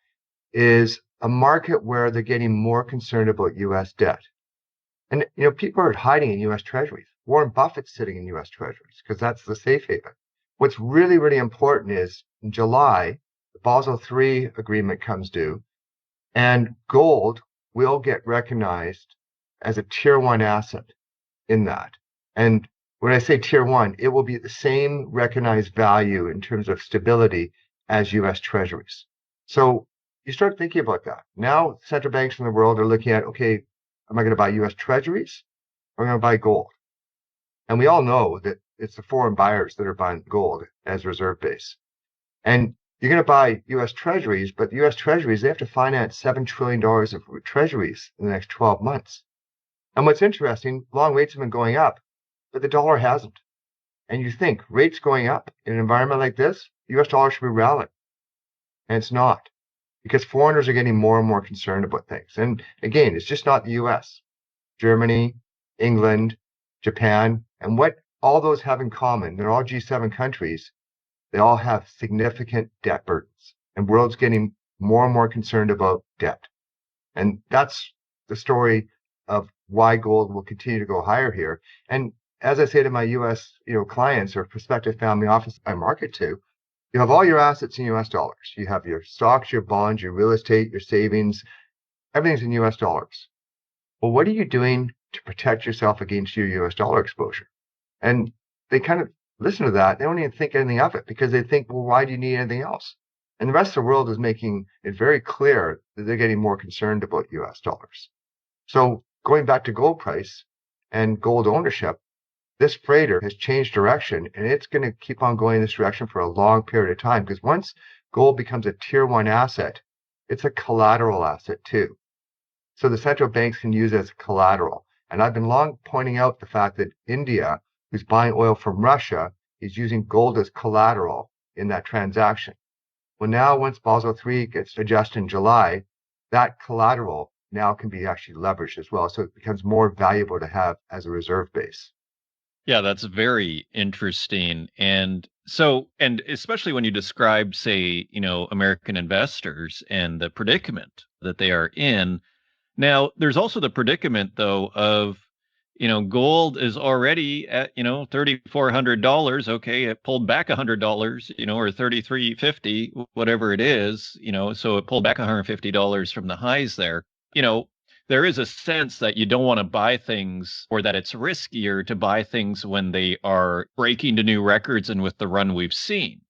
is a market where they're getting more concerned about US debt. And, people are hiding in US treasuries. Warren Buffett's sitting in US treasuries because that's the safe haven. What's really, really important is in July, the Basel III agreement comes due, and gold will get recognized as a tier one asset in that. And when I say tier one, it will be the same recognized value in terms of stability as US treasuries. So you start thinking about that. Now, central banks in the world are looking at, okay, am I going to buy US treasuries or am I going to buy gold? And we all know that it's the foreign buyers that are buying gold as reserve base. And you're going to buy US treasuries, but the US treasuries, they have to finance $7 trillion of treasuries in the next 12 months. And what's interesting, long rates have been going up, but the dollar hasn't. And you think rates going up in an environment like this, the US dollar should be rallying. And it's not because foreigners are getting more and more concerned about things. And again, it's just not the US, Germany, England, Japan, and what all those have in common, they're all G7 countries, they all have significant debt burdens. And the world's getting more and more concerned about debt. And that's the story of why gold will continue to go higher here. And as I say to my US, clients or prospective family office I market to, you have all your assets in US dollars. You have your stocks, your bonds, your real estate, your savings, everything's in US dollars. Well, what are you doing to protect yourself against your US dollar exposure? And they kind of listen to that. They don't even think anything of it because they think, well, why do you need anything else? And the rest of the world is making it very clear that they're getting more concerned about US dollars. So going back to gold price and gold ownership, this freighter has changed direction and it's going to keep on going in this direction for a long period of time because once gold becomes a tier one asset, it's a collateral asset too. So the central banks can use it as collateral. And I've been long pointing out the fact that India, who's buying oil from Russia, is using gold as collateral in that transaction. Well, now once Basel III gets adjusted in July, that collateral now can be actually leveraged as well. So it becomes more valuable to have as a reserve base. Yeah, that's very interesting. And especially when you describe, say, American investors and the predicament that they are in. Now, there's also the predicament, though, of, gold is already at, $3,400. Okay, it pulled back $100, or 33.50, whatever it is, so it pulled back $150 from the highs there. There is a sense that you don't want to buy things or that it's riskier to buy things when they are breaking to new records and with the run we've seen.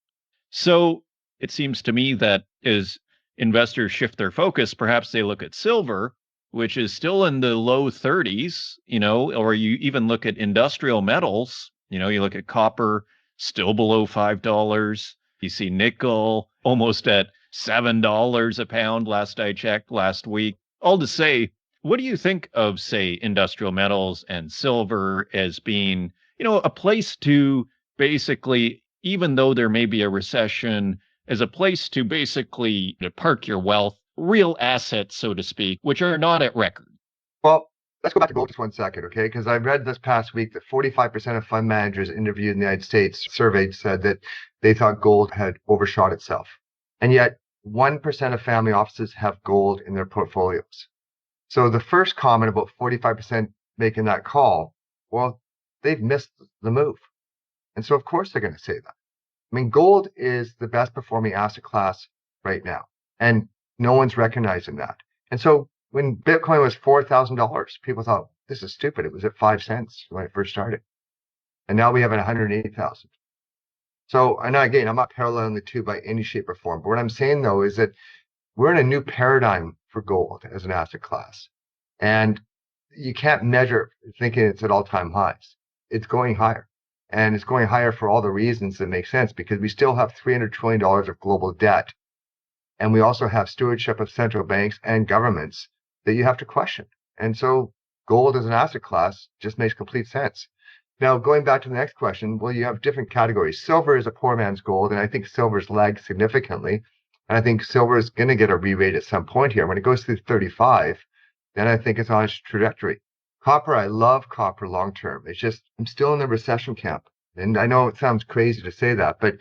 So it seems to me that as investors shift their focus, perhaps they look at silver, which is still in the low 30s, or you even look at industrial metals, you look at copper, still below $5. You see nickel almost at $7 a pound last I checked last week. All to say, what do you think of, say, industrial metals and silver as being, a place to basically, even though there may be a recession, as a place to basically park your wealth, real assets, so to speak, which are not at record? Well, let's go back to gold just 1 second, okay? Because I read this past week that 45% of fund managers interviewed in the United States surveyed said that they thought gold had overshot itself. And yet 1% of family offices have gold in their portfolios. So the first comment about 45% making that call, well, they've missed the move. And so of course they're going to say that. I mean, gold is the best performing asset class right now, and no one's recognizing that. And so when Bitcoin was $4,000, people thought, this is stupid. It was at 5 cents when it first started. And now we have it at 180,000. So, and again, I'm not paralleling the two by any shape or form. But what I'm saying, though, is that we're in a new paradigm for gold as an asset class. And you can't measure thinking it's at all-time highs. It's going higher. And it's going higher for all the reasons that make sense, because we still have $300 trillion of global debt. And we also have stewardship of central banks and governments that you have to question. And so gold as an asset class just makes complete sense. Now, going back to the next question, well, you have different categories. Silver is a poor man's gold, and I think silver's lagged significantly. And I think silver is going to get a re-rate at some point here. When it goes through 35, then I think it's on its trajectory. Copper, I love copper long term. It's just, I'm still in the recession camp. And I know it sounds crazy to say that, but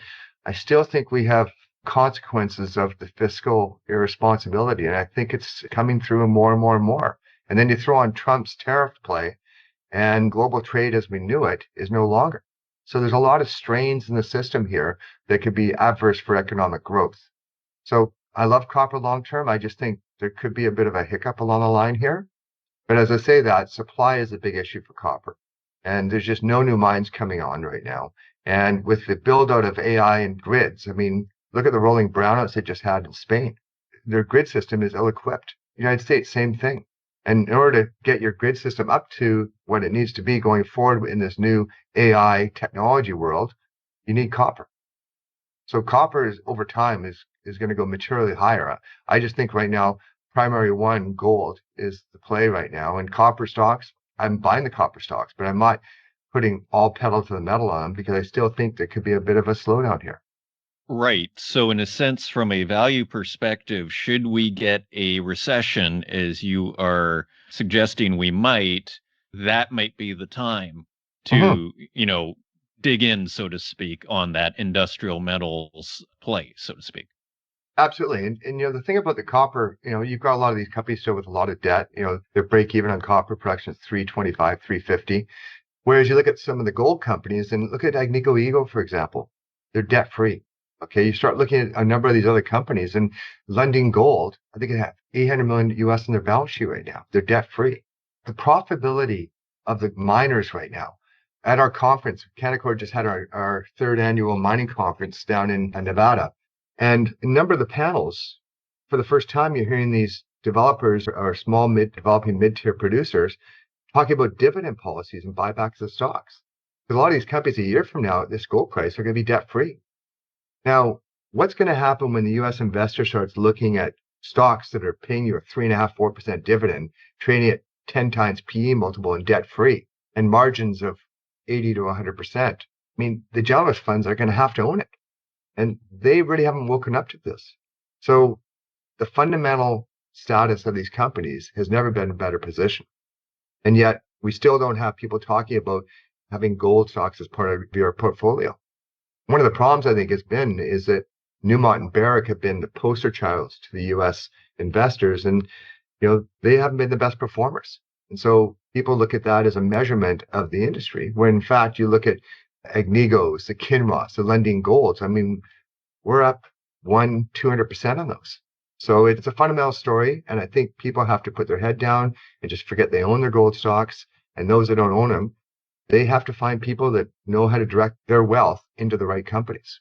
I still think we have consequences of the fiscal irresponsibility. And I think it's coming through more and more and more. And then you throw on Trump's tariff play, and global trade as we knew it is no longer. So there's a lot of strains in the system here that could be adverse for economic growth. So I love copper long term. I just think there could be a bit of a hiccup along the line here. But as I say that, supply is a big issue for copper. And there's just no new mines coming on right now. And with the build out of AI and grids, I mean, look at the rolling brownouts they just had in Spain. Their grid system is ill-equipped. United States, same thing. And in order to get your grid system up to what it needs to be going forward in this new AI technology world, you need copper. So copper is over time is going to go materially higher. I just think right now, primary one, gold is the play right now. And copper stocks, I'm buying the copper stocks, but I'm not putting all pedal to the metal on them because I still think there could be a bit of a slowdown here. Right. So, in a sense, from a value perspective, should we get a recession, as you are suggesting we might, that might be the time Mhm. to, dig in, so to speak, on that industrial metals play, so to speak. Absolutely. And the thing about the copper, you've got a lot of these companies still with a lot of debt. Their break even on copper production is 325, 350. Whereas you look at some of the gold companies and look at Agnico Eagle, for example, they're debt free. Okay. You start looking at a number of these other companies and Lundin Gold, I think they have 800 million US in their balance sheet right now. They're debt free. The profitability of the miners right now at our conference, Canaccord just had our third annual mining conference down in Nevada. And a number of the panels, for the first time, you're hearing these developers or small developing mid-tier producers talking about dividend policies and buybacks of stocks. Because a lot of these companies a year from now at this gold price are going to be debt free. Now, what's going to happen when the US investor starts looking at stocks that are paying you a 3.5%, 4% dividend, trading at 10 times PE multiple and debt free, and margins of 80 to 100%? I mean, the generalist funds are going to have to own it. And they really haven't woken up to this. So the fundamental status of these companies has never been in a better position. And yet we still don't have people talking about having gold stocks as part of your portfolio. One of the problems I think has been is that Newmont and Barrick have been the poster childs to the US investors, and they haven't been the best performers. And so people look at that as a measurement of the industry, when in fact you look at Agnigos, the Kinross, the Lundin Golds. I mean, we're up 200% on those. So it's a fundamental story. And I think people have to put their head down and just forget they own their gold stocks. And those that don't own them, they have to find people that know how to direct their wealth into the right companies.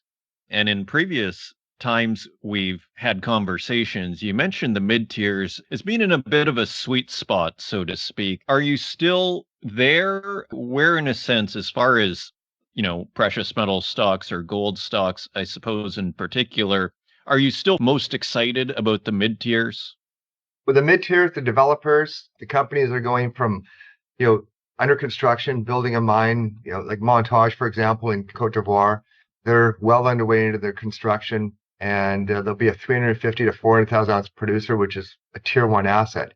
And in previous times we've had conversations, you mentioned the mid tiers as being in a bit of a sweet spot, so to speak. Are you still there? Where, in a sense, as far as, precious metal stocks or gold stocks, I suppose in particular, are you still most excited about the mid tiers? With the mid tiers, the developers, the companies are going from, under construction, building a mine, like Montage, for example, in Cote d'Ivoire. They're well underway into their construction, and there'll be a 350 to 400,000 ounce producer, which is a tier one asset.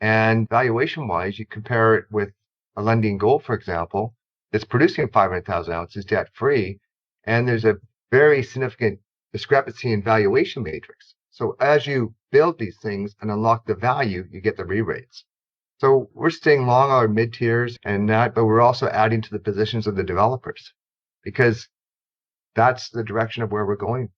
And valuation wise, you compare it with a Lundin Gold, for example, that's producing 500,000 ounces debt free. And there's a very significant discrepancy in valuation matrix. So as you build these things and unlock the value, you get the re-rates. So we're staying long on our mid tiers and that, but we're also adding to the positions of the developers because that's the direction of where we're going.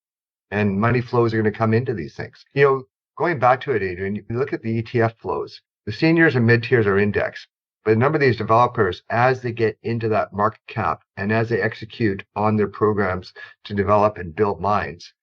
And money flows are going to come into these things. Going back to it, Adrian, you look at the ETF flows. The seniors and mid tiers are indexed, but a number of these developers, as they get into that market cap and as they execute on their programs to develop and build mines,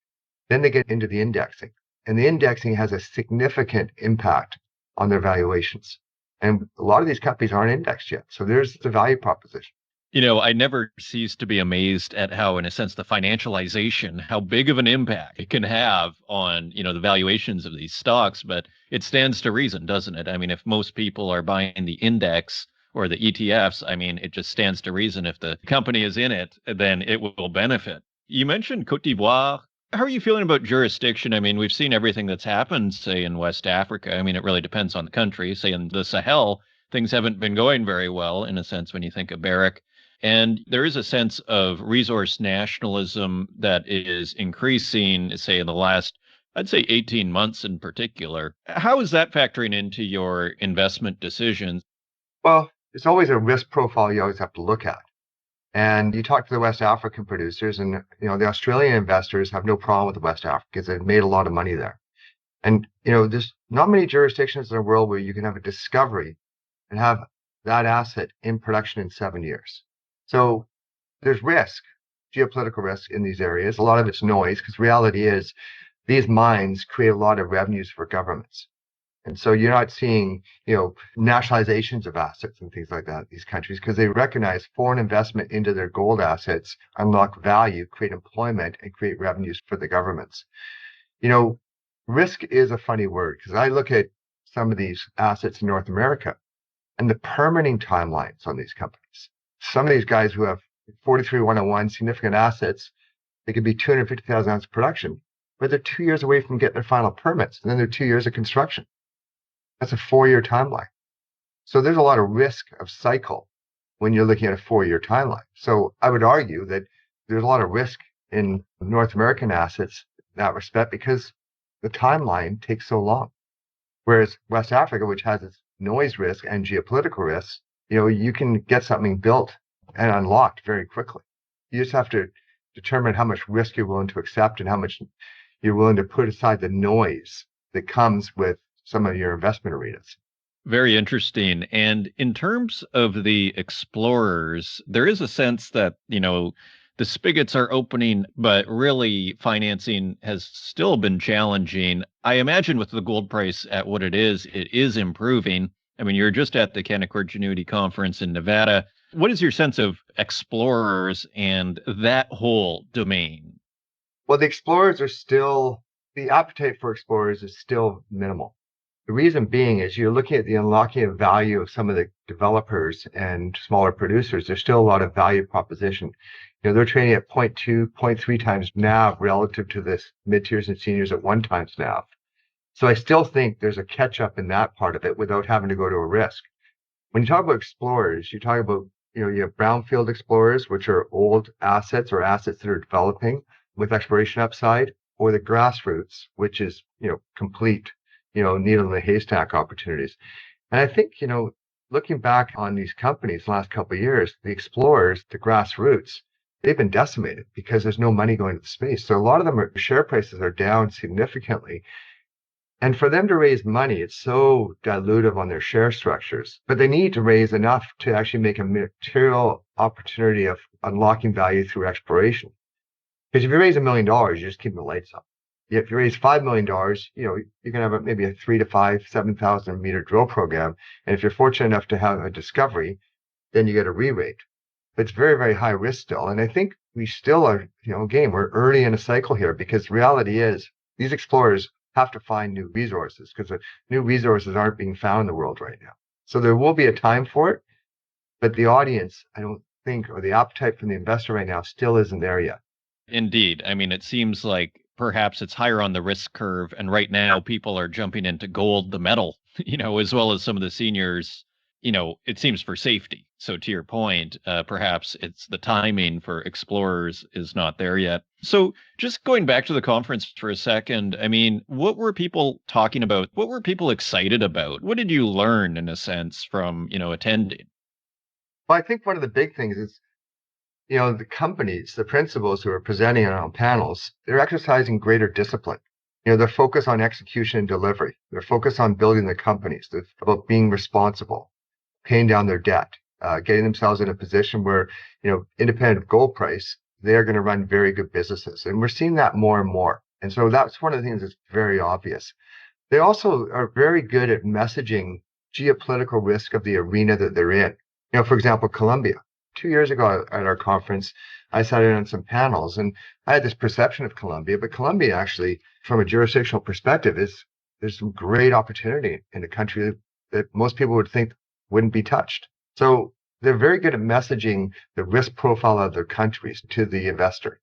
then they get into the indexing. And the indexing has a significant impact on their valuations. And a lot of these companies aren't indexed yet. So there's the value proposition. I never cease to be amazed at how, in a sense, the financialization, how big of an impact it can have on, the valuations of these stocks. But it stands to reason, doesn't it? I mean, if most people are buying the index or the ETFs, I mean, it just stands to reason if the company is in it, then it will benefit. You mentioned Cote d'Ivoire. How are you feeling about jurisdiction? I mean, we've seen everything that's happened, say, in West Africa. I mean, it really depends on the country. Say, in the Sahel, things haven't been going very well, in a sense, when you think of Barrick. And there is a sense of resource nationalism that is increasing, say, in the last, I'd say 18 months in particular. How is that factoring into your investment decisions? Well, it's always a risk profile you always have to look at. And you talk to the West African producers, and the Australian investors have no problem with the West Africans. They've made a lot of money there. And there's not many jurisdictions in the world where you can have a discovery and have that asset in production in 7 years. So there's risk, geopolitical risk in these areas. A lot of it's noise because reality is these mines create a lot of revenues for governments. And so you're not seeing, nationalizations of assets and things like that, these countries, because they recognize foreign investment into their gold assets, unlock value, create employment, and create revenues for the governments. Risk is a funny word because I look at some of these assets in North America. and the permitting timelines on these companies. Some of these guys who have 43-101 significant assets, they could be 250,000 ounces of production, but they're 2 years away from getting their final permits, and then they're 2 years of construction. That's a 4-year timeline. So there's a lot of risk of cycle when you're looking at a 4-year timeline. So I would argue that there's a lot of risk in North American assets in that respect because the timeline takes so long. Whereas West Africa, which has its noise risk and geopolitical risks, you can get something built and unlocked very quickly. You just have to determine how much risk you're willing to accept and how much you're willing to put aside the noise that comes with some of your investment arenas. Very interesting. And in terms of the explorers, there is a sense that, the spigots are opening, but really financing has still been challenging. I imagine with the gold price at what it is improving. I mean, you're just at the Canaccord Genuity conference in Nevada. What is your sense of explorers and that whole domain? Well, the appetite for explorers is still minimal. The reason being is you're looking at the unlocking of value of some of the developers and smaller producers. There's still a lot of value proposition. They're trading at 0.2, 0.3 times NAV relative to this mid-tiers and seniors at 1 times NAV. So I still think there's a catch up in that part of it without having to go to a risk. When you talk about explorers, you talk about, you have brownfield explorers, which are old assets or assets that are developing with exploration upside, or the grassroots, which is, complete, needle in the haystack opportunities. And I think, looking back on these companies the last couple of years, the explorers, the grassroots, they've been decimated because there's no money going to the space. So a lot of them share prices are down significantly. And for them to raise money, it's so dilutive on their share structures, but they need to raise enough to actually make a material opportunity of unlocking value through exploration. Because if you raise $1 million, you're just keeping the lights up. If you raise $5 million, you're going to have maybe a 3 to 5, 7,000 meter drill program. And if you're fortunate enough to have a discovery, then you get a re-rate. But it's very, very high risk still. And I think we still are, again, we're early in a cycle here because the reality is these explorers have to find new resources because new resources aren't being found in the world right now. So there will be a time for it, but the audience, I don't think, or the appetite from the investor right now still isn't there yet. Indeed. I mean, it seems like perhaps it's higher on the risk curve. And right now people are jumping into gold, the metal, as well as some of the seniors, it seems for safety. So to your point, perhaps it's the timing for explorers is not there yet. So just going back to the conference for a second, I mean, what were people talking about? What were people excited about? What did you learn in a sense from, attending? Well, I think one of the big things is, the companies, the principals who are presenting on panels, they're exercising greater discipline. They're focused on execution and delivery. They're focused on building the companies. They're about being responsible, paying down their debt, getting themselves in a position where, independent of gold price, they're going to run very good businesses. And we're seeing that more and more. And so that's one of the things that's very obvious. They also are very good at messaging geopolitical risk of the arena that they're in. For example, Colombia. 2 years ago at our conference, I sat in on some panels and I had this perception of Colombia, but Colombia actually, from a jurisdictional perspective, there's some great opportunity in a country that most people would think wouldn't be touched. So they're very good at messaging the risk profile of their countries to the investor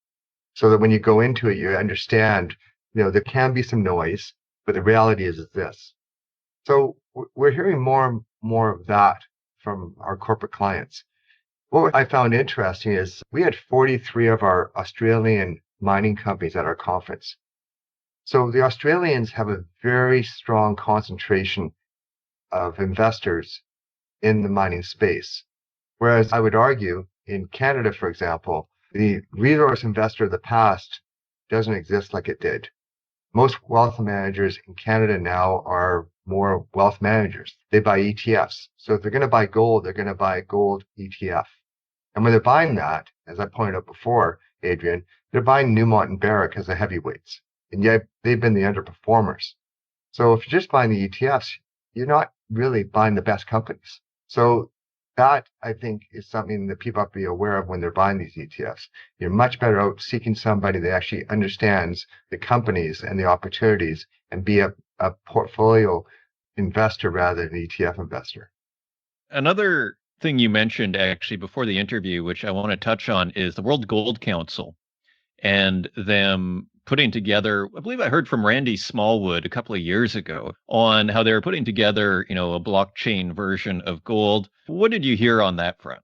so that when you go into it, you understand, there can be some noise, but the reality is this. So we're hearing more and more of that from our corporate clients. What I found interesting is we had 43 of our Australian mining companies at our conference. So the Australians have a very strong concentration of investors in the mining space. Whereas I would argue in Canada, for example, the resource investor of the past doesn't exist like it did. Most wealth managers in Canada now are more wealth managers. They buy ETFs. So if they're going to buy gold, they're going to buy a gold ETF. And when they're buying that, as I pointed out before, Adrian, they're buying Newmont and Barrick as the heavyweights. And yet they've been the underperformers. So if you're just buying the ETFs, you're not really buying the best companies. So that, I think, is something that people have to be aware of when they're buying these ETFs. You're much better out seeking somebody that actually understands the companies and the opportunities and be a portfolio investor rather than an ETF investor. Another thing you mentioned actually before the interview, which I want to touch on, is the World Gold Council and them putting together, I believe I heard from Randy Smallwood a couple of years ago on how they were putting together, a blockchain version of gold. What did you hear on that front?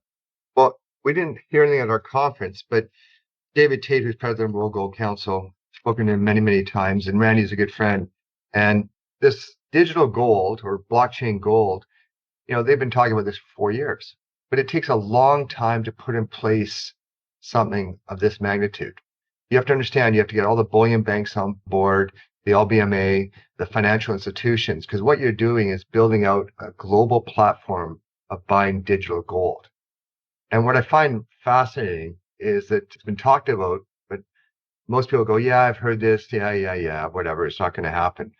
Well, we didn't hear anything at our conference, but David Tate, who's president of the World Gold Council, spoken to him many, many times, and Randy's a good friend. And this digital gold or blockchain gold, they've been talking about this for 4 years, but it takes a long time to put in place something of this magnitude. You have to understand, you have to get all the bullion banks on board, the LBMA, the financial institutions, because what you're doing is building out a global platform of buying digital gold. And what I find fascinating is that it's been talked about, but most people go, yeah, I've heard this. Yeah, whatever. It's not going to happen.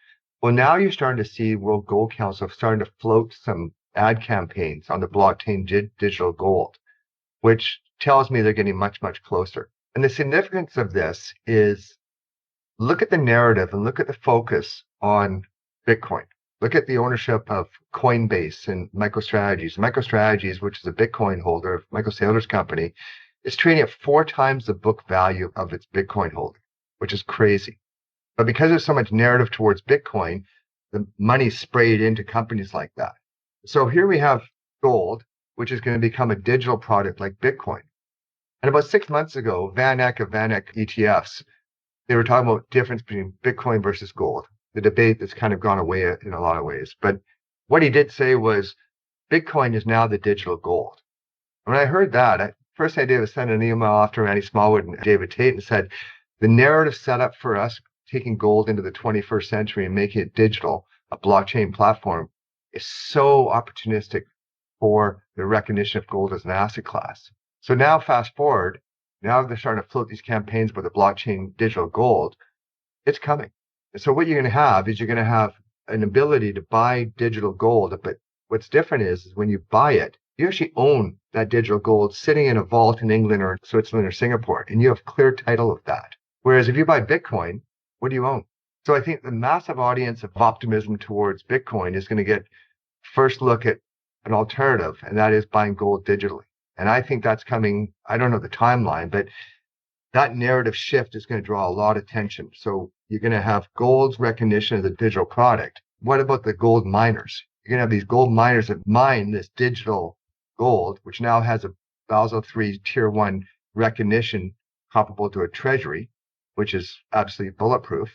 Well, now you're starting to see World Gold Council starting to float some ad campaigns on the blockchain digital gold, which tells me they're getting much, much closer. And the significance of this is look at the narrative and look at the focus on Bitcoin. Look at the ownership of Coinbase and MicroStrategies. MicroStrategies, which is a Bitcoin holder of Michael Saylor's company, is trading at 4 times the book value of its Bitcoin holding, which is crazy. But because there's so much narrative towards Bitcoin, the money's sprayed into companies like that. So here we have gold, which is going to become a digital product like Bitcoin. And about 6 months ago, Van Eck of Van Eck ETFs, they were talking about difference between Bitcoin versus gold, the debate that's kind of gone away in a lot of ways. But what he did say was Bitcoin is now the digital gold. And when I heard that, first thing I did was send an email off to Randy Smallwood and David Tate and said, the narrative set up for us taking gold into the 21st century and making it digital, a blockchain platform, is so opportunistic for the recognition of gold as an asset class. So now fast forward, now they're starting to float these campaigns with the blockchain digital gold. It's coming. And so what you're going to have is you're going to have an ability to buy digital gold. But what's different is when you buy it, you actually own that digital gold sitting in a vault in England or Switzerland or Singapore, and you have clear title of that. Whereas if you buy Bitcoin, what do you own? So I think the massive audience of optimism towards Bitcoin is going to get first look at an alternative, and that is buying gold digitally. And I think that's coming, I don't know the timeline, but that narrative shift is going to draw a lot of attention. So you're going to have gold's recognition as a digital product. What about the gold miners? You're going to have these gold miners that mine this digital gold, which now has a Basel III Tier 1 recognition comparable to a treasury, which is absolutely bulletproof.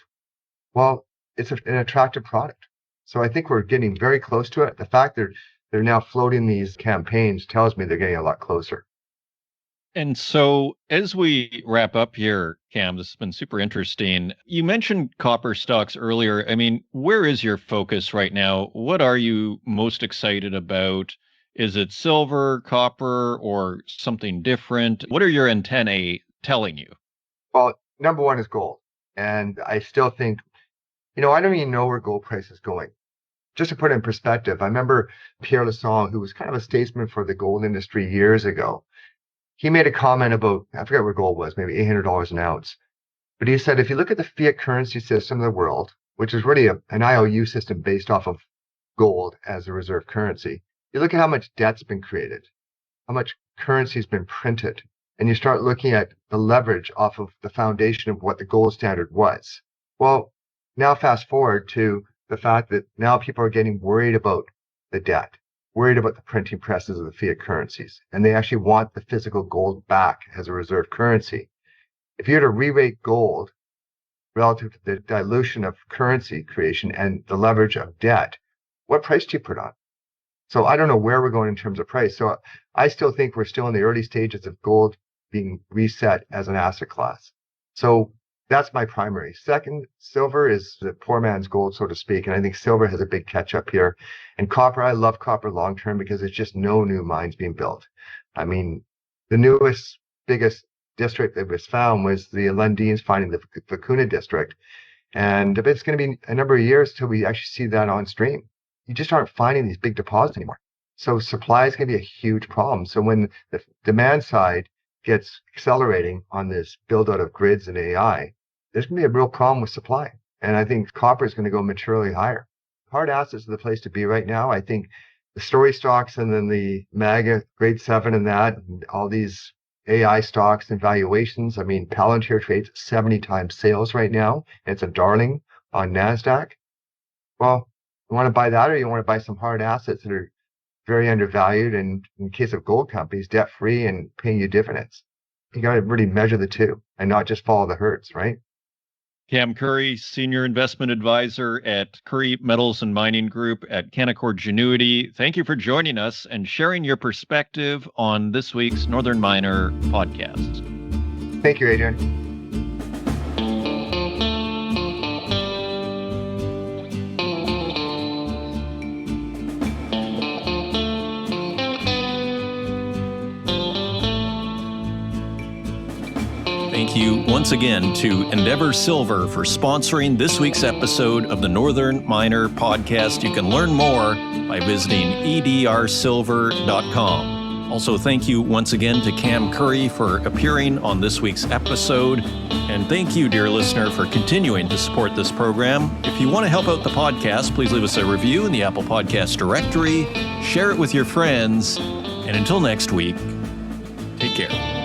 Well, it's an attractive product. So I think we're getting very close to it. The fact that they're now floating these campaigns tells me they're getting a lot closer. And so as we wrap up here, Cam, this has been super interesting. You mentioned copper stocks earlier. I mean, where is your focus right now? What are you most excited about? Is it silver, copper, or something different? What are your antennae telling you? Well, number one is gold. And I still think, I don't even know where gold price is going. Just to put it in perspective, I remember Pierre Lassonde, who was kind of a statesman for the gold industry years ago. He made a comment about, I forget where gold was, maybe $800 an ounce. But he said, if you look at the fiat currency system of the world, which is really an IOU system based off of gold as a reserve currency, you look at how much debt's been created, how much currency's been printed, and you start looking at the leverage off of the foundation of what the gold standard was. Well, now fast forward to the fact that now people are getting worried about the debt, worried about the printing presses of the fiat currencies, and they actually want the physical gold back as a reserve currency. If you were to re-rate gold relative to the dilution of currency creation and the leverage of debt, what price do you put on? So I don't know where we're going in terms of price. So I still think we're still in the early stages of gold being reset as an asset class. So that's my primary. Second, silver is the poor man's gold, so to speak. And I think silver has a big catch up here. And copper, I love copper long term because there's just no new mines being built. I mean, the newest, biggest district that was found was the Lundins finding the Vicuña district. And it's going to be a number of years till we actually see that on stream. You just aren't finding these big deposits anymore. So supply is going to be a huge problem. So when the demand side gets accelerating on this build out of grids and AI, there's going to be a real problem with supply. And I think copper is going to go materially higher. Hard assets are the place to be right now. I think the story stocks and then the MAGA grade 7 and that, and all these AI stocks and valuations. I mean, Palantir trades 70 times sales right now. And it's a darling on NASDAQ. Well, you want to buy that, or you want to buy some hard assets that are very undervalued, and in case of gold companies, debt-free and paying you dividends. You got to really measure the two and not just follow the herds, right? Cam Currie, Senior Investment Advisor at Currie Metals and Mining Group at Canaccord Genuity. Thank you for joining us and sharing your perspective on this week's Northern Miner podcast. Thank you, Adrian. Thank you once again to Endeavour Silver for sponsoring this week's episode of the Northern Miner podcast. You can learn more by visiting edrsilver.com. Also, thank you once again to Cam Currie for appearing on this week's episode. And thank you, dear listener, for continuing to support this program. If you want to help out the podcast, please leave us a review in the Apple Podcast directory, share it with your friends, and until next week, take care.